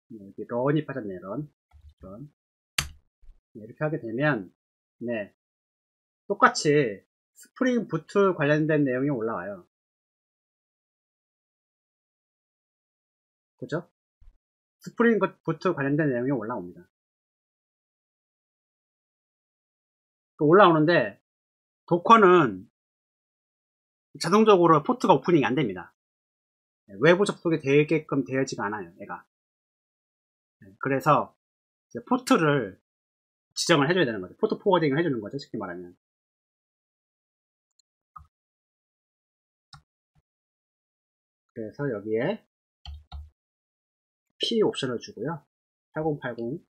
네, 여기 런이 빠졌네요. 런. 네, 이렇게 하게 되면 네, 똑같이 스프링 부트 관련된 내용이 올라와요. 그죠? 스프링 부트 관련된 내용이 올라옵니다. 올라오는데 도커는 자동적으로 포트가 오프닝이 안 됩니다. 외부 접속이 되게끔 되어지가 않아요, 얘가. 그래서 포트를 지정을 해줘야 되는 거죠. 포트 포워딩을 해주는 거죠, 쉽게 말하면. 그래서 여기에 P 옵션을 주고요. 8080,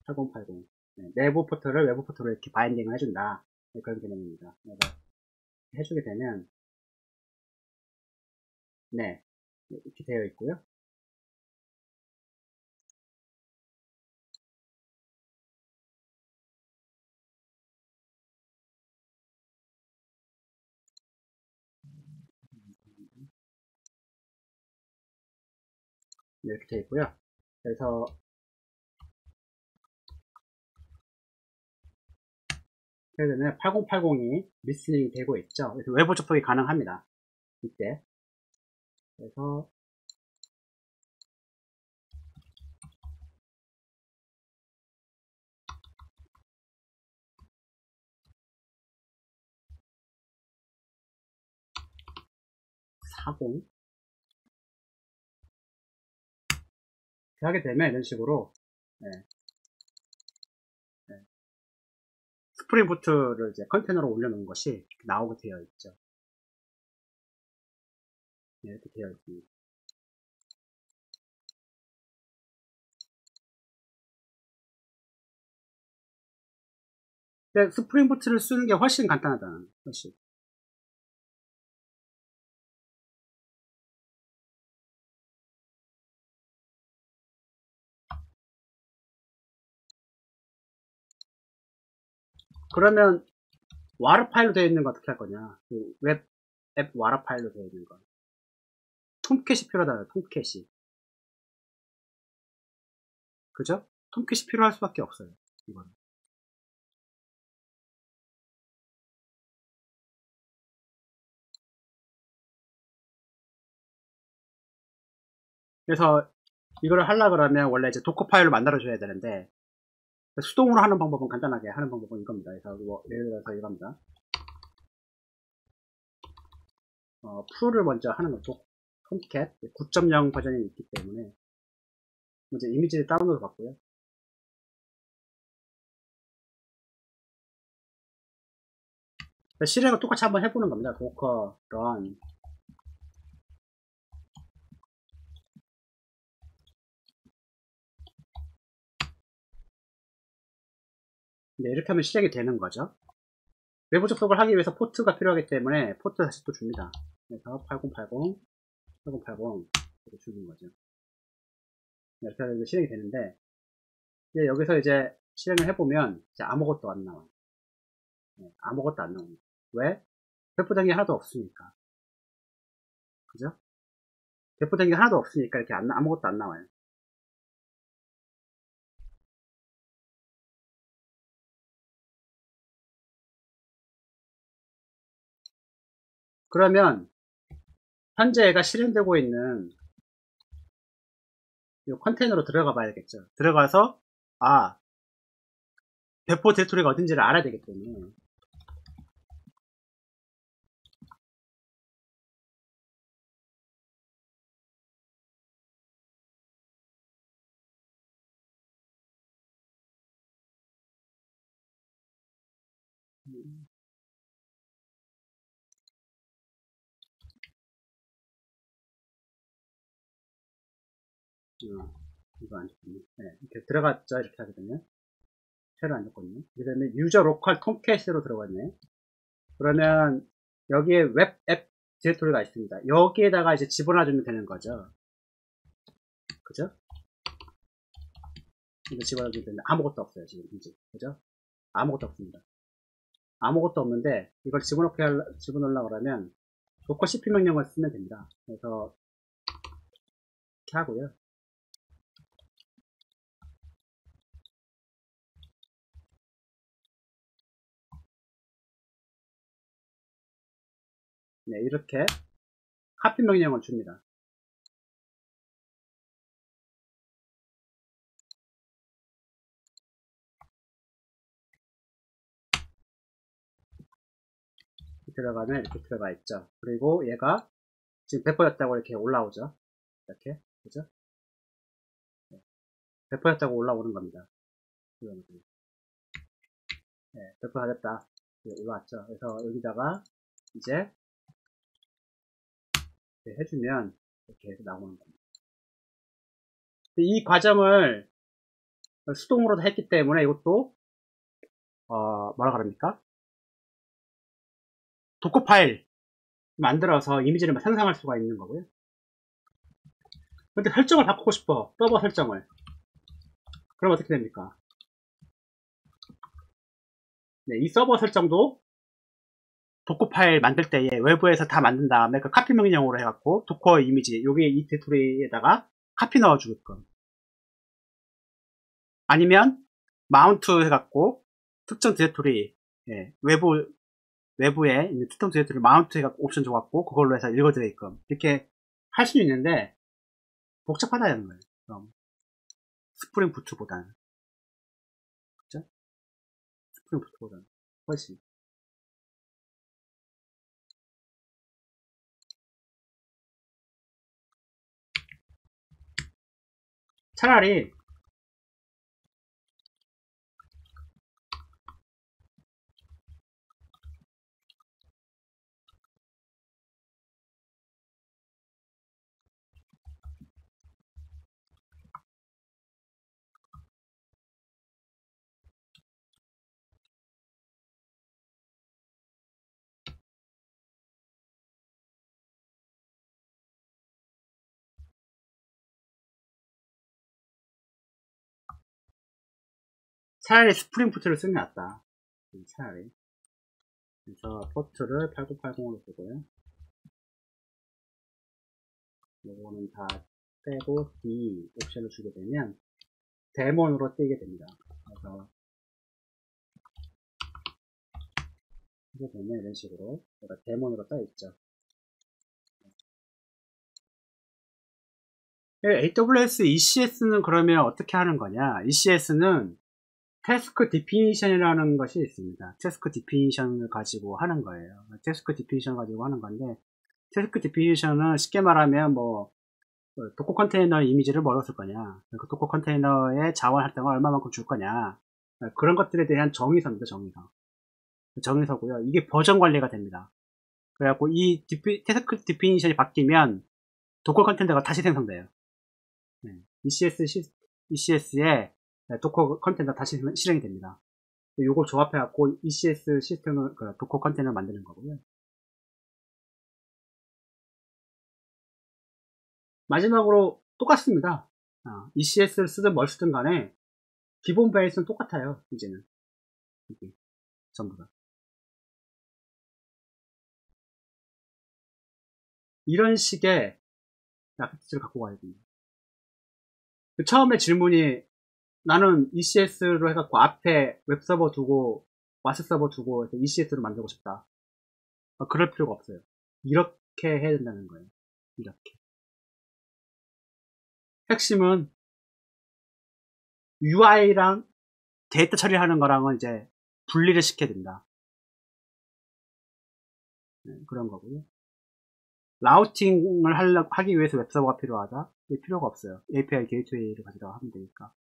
8080. 네, 내부 포트를 외부 포트로 이렇게 바인딩을 해준다. 네, 그런 개념입니다. 그래서 해주게 되면, 네, 이렇게 되어 있고요. 네, 이렇게 되어 있고요. 그래서 그러면 8080이 리스닝이 되고 있죠. 그래서 외부 접속이 가능합니다. 이때. 그래서 40 이렇게 하게 되면 이런 식으로 네, 네. 스프링 부트를 이제 컨테이너로 올려놓은 것이 이렇게 나오게 되어 있죠. 네, 이렇게 되어 있습니다. 근데 스프링 부트를 쓰는 게 훨씬 간단하다. 훨씬. 그러면 와르 파일로 되어 있는 거 어떻게 할 거냐? 웹 앱 와르 파일로 되어 있는 거. 톰캣이 필요하다. 톰캣이. 그죠? 톰캣이 필요할 수밖에 없어요. 이거는. 그래서 이걸 하려고 그러면 원래 이제 도커 파일로 만들어줘야 되는데 수동으로 하는 방법은 간단하게 하는 방법은 이겁니다. 그래서 뭐 예를 들어서 이겁니다. 풀을 먼저 하는 것도 톰캣 9.0 버전이 있기 때문에 먼저 이미지를 다운로드 받고요. 실행을 똑같이 한번 해보는 겁니다. 도커 런 네, 이렇게 하면 실행이 되는 거죠. 외부 접속을 하기 위해서 포트가 필요하기 때문에 포트 다시 또 줍니다. 그래서 8080 이렇게 주는 거죠. 이렇게 해서 실행이 되는데, 이제 여기서 이제 실행을 해보면 이제 아무것도 안 나와요. 아무것도 안 나옵니다. 왜? 배포된 게 하나도 없으니까. 그죠? 배포된 게 하나도 없으니까 이렇게 아무것도 안 나와요. 그러면 현재 얘가 실행되고 있는 이 컨테이너로 들어가 봐야겠죠. 들어가서 배포 디렉토리가 어딘지를 알아야 되기 때문에 이거 안 줬거든요. 네, 이렇게 들어갔죠. 이렇게 하거든요. 새로 안 줬거든요. 그 다음에 유저 로컬 톰캣으로 들어갔네요. 그러면 여기에 웹 앱 디렉토리가 있습니다. 여기에다가 이제 집어넣어주면 되는 거죠. 그죠? 이거 집어넣어주면 되는데 아무것도 없어요. 지금 이제 그죠? 아무것도 없습니다. 아무것도 없는데 이걸 집어넣으려고 그러면 도커 cp 명령을 쓰면 됩니다. 그래서 이렇게 하고요. 네, 이렇게 카피 명령을 줍니다. 들어가면 이렇게 들어가 있죠. 그리고 얘가 지금 배포였다고 이렇게 올라오죠. 이렇게 그죠? 네, 배포였다고 올라오는 겁니다. 네, 배포가 됐다. 올라왔죠. 그래서 여기다가 이제 이렇게 해주면 이렇게 나오는 겁니다. 이 과정을 수동으로 했기 때문에 이것도 뭐라 그럽니까? 도커 파일 만들어서 이미지를 생성할 수가 있는 거고요. 근데 설정을 바꾸고 싶어. 서버 설정을. 그럼 어떻게 됩니까? 네, 이 서버 설정도 도커 파일 만들 때에 외부에서 다 만든 다음에 그 카피 명령으로 해갖고 도커 이미지 여기 이 디렉토리에다가 카피 넣어주게끔, 아니면 마운트 해갖고 특정 디렉토리, 외부에 있는 특정 디렉토리 마운트 해갖고 옵션 줘갖고 그걸로 해서 읽어드리게끔 이렇게 할 수 있는데 복잡하다는 거예요. 그럼 스프링 부트보다는, 그죠? 스프링 부트보다는 훨씬. 차라리 스프링 부트를 쓰는 게 낫다. 차라리. 그래서 포트를 8980으로 쓰고요. 요거는 다 빼고 D 옵션을 주게 되면 데몬으로 뜨게 됩니다. 그래서 이게 되면 이런 식으로 얘가 데몬으로 떠 있죠. AWS ECS는 그러면 어떻게 하는 거냐? ECS는 태스크 디피니션이라는 것이 있습니다. 태스크 디피니션을 가지고 하는 거예요. 태스크 디피니션 가지고 하는 건데, 태스크 디피니션은 쉽게 말하면 도커 컨테이너 이미지를 뭐 넣었을 거냐, 그 도커 컨테이너의 자원 할당을 얼마만큼 줄 거냐, 그런 것들에 대한 정의서입니다. 정의서고요. 이게 버전 관리가 됩니다. 그래갖고 이 태스크 디피니션이 바뀌면 도커 컨테이너가 다시 생성돼요. ECS에 도커 컨테이너 다시 실행이 됩니다. 요걸 조합해갖고 ECS 시스템을, 도커 컨테이너를 만드는 거고요. 마지막으로 똑같습니다. ECS를 쓰든 뭘 쓰든 간에 기본 베이스는 똑같아요. 이제는 이게 전부 다 이런 식의 아키텍처를 갖고 가야 됩니다. 처음에 질문이 나는 ECS로 해갖고 앞에 웹서버 두고 와스 서버 두고 ECS로 만들고 싶다. 그럴 필요가 없어요. 이렇게 해야 된다는 거예요. 이렇게. 핵심은 UI랑 데이터 처리하는 거랑은 이제 분리를 시켜야 된다. 네, 그런 거고요. 라우팅을 하기 위해서 웹서버가 필요하다? 필요가 없어요. API 게이트웨이를 가져다가 하면 되니까.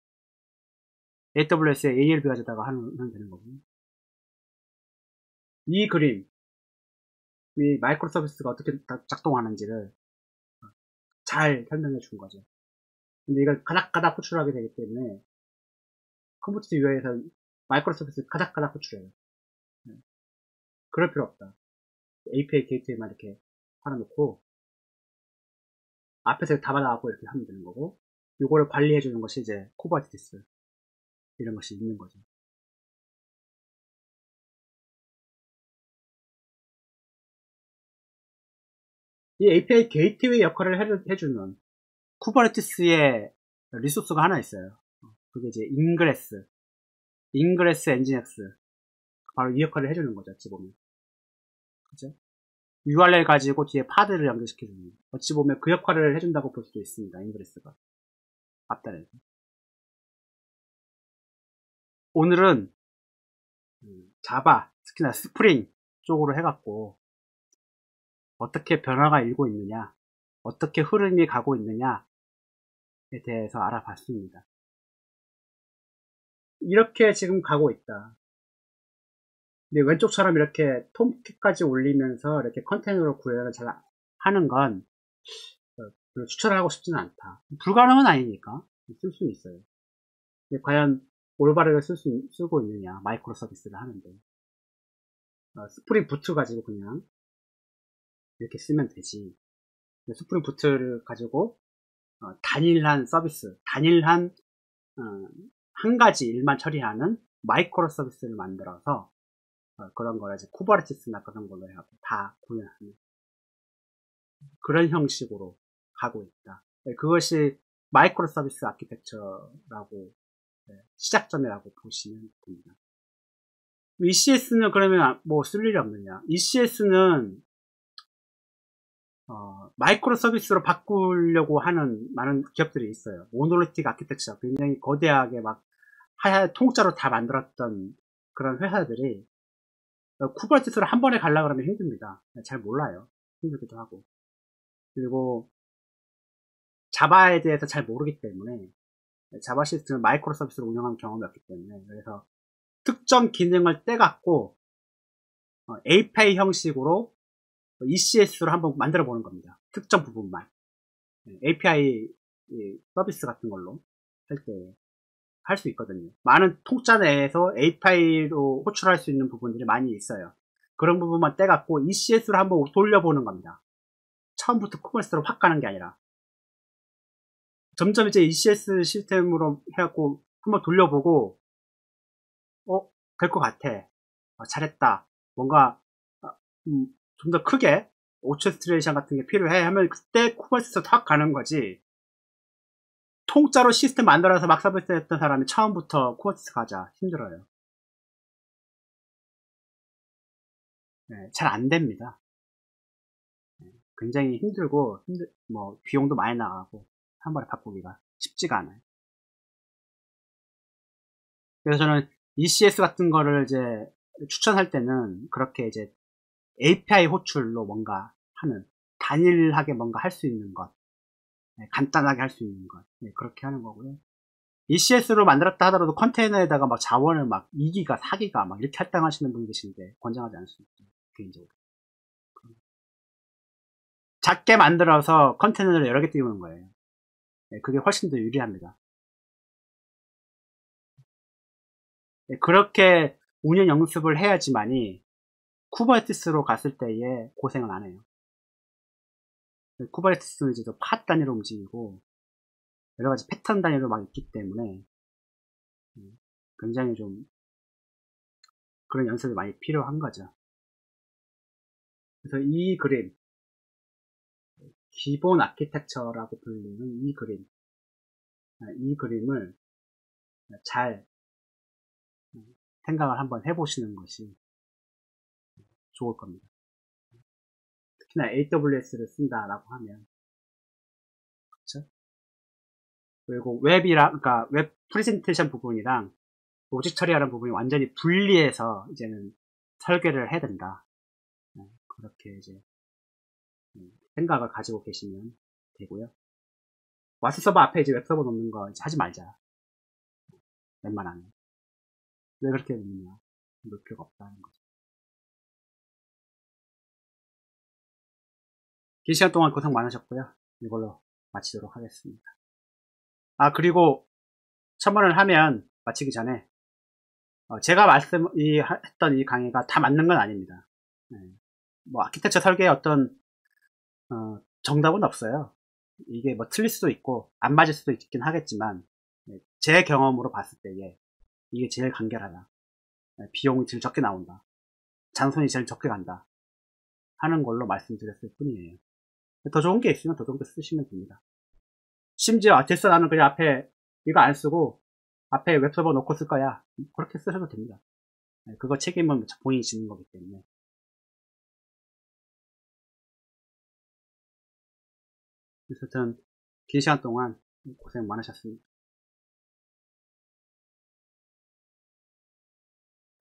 AWS에 ALB 가져다가 하면 되는 거고요. 이 그림, 이 마이크로 서비스가 어떻게 작동하는지를 잘 설명해 준 거죠. 근데 이걸 가닥가닥 호출하게 되기 때문에 컴포트 UI에서 마이크로 서비스 가닥가닥 호출해요. 네. 그럴 필요 없다. API 게이트웨이만 이렇게 팔아놓고 앞에서 다 받아갖고 이렇게 하면 되는 거고, 요거를 관리해주는 것이 이제 쿠버네티스 이런 것이 있는 거죠. 이 API 게이트웨이 역할을 해주는 쿠버네티스의 리소스가 하나 있어요. 그게 이제 인그레스 엔진엑스. 바로 이 역할을 해주는 거죠, 어찌 보면. 그죠? URL 가지고 뒤에 파드를 연결시켜주는. 어찌 보면 그 역할을 해준다고 볼 수도 있습니다, 인그레스가. 앞단에서. 오늘은 자바, 특히나 스프링 쪽으로 해갖고 어떻게 변화가 일고 있느냐, 어떻게 흐름이 가고 있느냐에 대해서 알아봤습니다. 이렇게 지금 가고 있다. 근데 왼쪽처럼 이렇게 톰캣까지 올리면서 이렇게 컨테이너로 구현을 잘 하는 건 추천을 하고 싶지는 않다. 불가능은 아니니까 쓸 수는 있어요. 근데 과연 올바르게 쓰고 있느냐, 마이크로 서비스를 하는데. 스프링 부트 가지고 그냥 이렇게 쓰면 되지. 스프링 부트를 가지고 단일한 서비스, 단일한 한 가지 일만 처리하는 마이크로 서비스를 만들어서 그런 거를 이제 쿠버네티스나 그런 걸로 해갖고 다 구현하는 그런 형식으로 가고 있다. 그것이 마이크로 서비스 아키텍처라고 시작점이라고 보시면 됩니다. ECS는 그러면 뭐 쓸 일이 없느냐? ECS는 마이크로 서비스로 바꾸려고 하는 많은 기업들이 있어요. 모노리틱 아키텍처, 굉장히 거대하게 막 하얀 통짜로 다 만들었던 그런 회사들이 쿠버네티스로 한 번에 가려고 하면 힘듭니다. 잘 몰라요. 힘들기도 하고. 그리고 자바에 대해서 잘 모르기 때문에 자바 시스템을 마이크로 서비스로 운영한 경험이 없기 때문에 그래서 특정 기능을 떼갖고 API 형식으로 ECS로 한번 만들어 보는 겁니다. 특정 부분만. API 서비스 같은 걸로 할 때 할 수 있거든요. 많은 통짜 내에서 API로 호출할 수 있는 부분들이 많이 있어요. 그런 부분만 떼갖고 ECS로 한번 돌려보는 겁니다. 처음부터 쿠버네티스로 확 가는 게 아니라. 점점 이제 ECS 시스템으로 해갖고 한번 돌려보고, 될 것 같아. 잘했다. 뭔가, 좀 더 크게, 오체스트레이션 같은 게 필요해 하면 그때 쿠버네티스로 확 가는 거지. 통짜로 시스템 만들어서 막 서비스 했던 사람이 처음부터 쿠버네티스 가자. 힘들어요. 네, 잘 안 됩니다. 네, 굉장히 힘들고, 비용도 많이 나가고, 한 번에 바꾸기가 쉽지가 않아요. 그래서 저는 ECS 같은 거를 이제 추천할 때는 그렇게 이제 API 호출로 뭔가 하는, 단일하게 뭔가 할 수 있는 것, 간단하게 할 수 있는 것, 그렇게 하는 거고요. ECS로 만들었다 하더라도 컨테이너에다가 막 자원을 막 2기가, 4기가 막 이렇게 할당하시는 분이 계신데 권장하지 않습니다. 개인적으로. 작게 만들어서 컨테이너를 여러 개 띄우는 거예요. 그게 훨씬 더 유리합니다. 그렇게 운영 연습을 해야지만이 쿠버네티스로 갔을 때에 고생을 안 해요. 쿠버네티스는 이제 팟 단위로 움직이고 여러 가지 패턴 단위로 막 있기 때문에 굉장히 좀 그런 연습이 많이 필요한 거죠. 그래서 이 그림, 기본 아키텍처라고 불리는 이 그림을 잘 생각을 한번 해보시는 것이 좋을 겁니다. 특히나 AWS를 쓴다라고 하면, 그렇죠? 그리고 그러니까 웹 프레젠테이션 부분이랑 로직 처리하는 부분이 완전히 분리해서 이제는 설계를 해야 된다. 그렇게 이제 생각을 가지고 계시면 되고요. 와스 서버 앞에 이제 웹 서버 놓는 거 이제 하지 말자. 웬만하면. 왜 그렇게 놓느냐? 놓을 필요가 없다는 거죠. 긴 시간 동안 고생 많으셨고요. 이걸로 마치도록 하겠습니다. 그리고 첨언을 하면 마치기 전에 제가 했던 이 강의가 다 맞는 건 아닙니다. 뭐 아키텍처 설계의 어떤 정답은 없어요. 이게 뭐 틀릴 수도 있고 안 맞을 수도 있긴 하겠지만 제 경험으로 봤을 때에 이게 제일 간결하다. 비용이 제일 적게 나온다. 장손이 제일 적게 간다. 하는 걸로 말씀드렸을 뿐이에요. 더 좋은 게 있으면 더 좋은 거 쓰시면 됩니다. 심지어 됐어 나는 그냥 앞에 이거 안 쓰고 앞에 웹서버 놓고 쓸 거야. 그렇게 쓰셔도 됩니다. 그거 책임은 본인이 지는 거기 때문에. 어쨌든 긴 시간 동안 고생 많으셨습니다.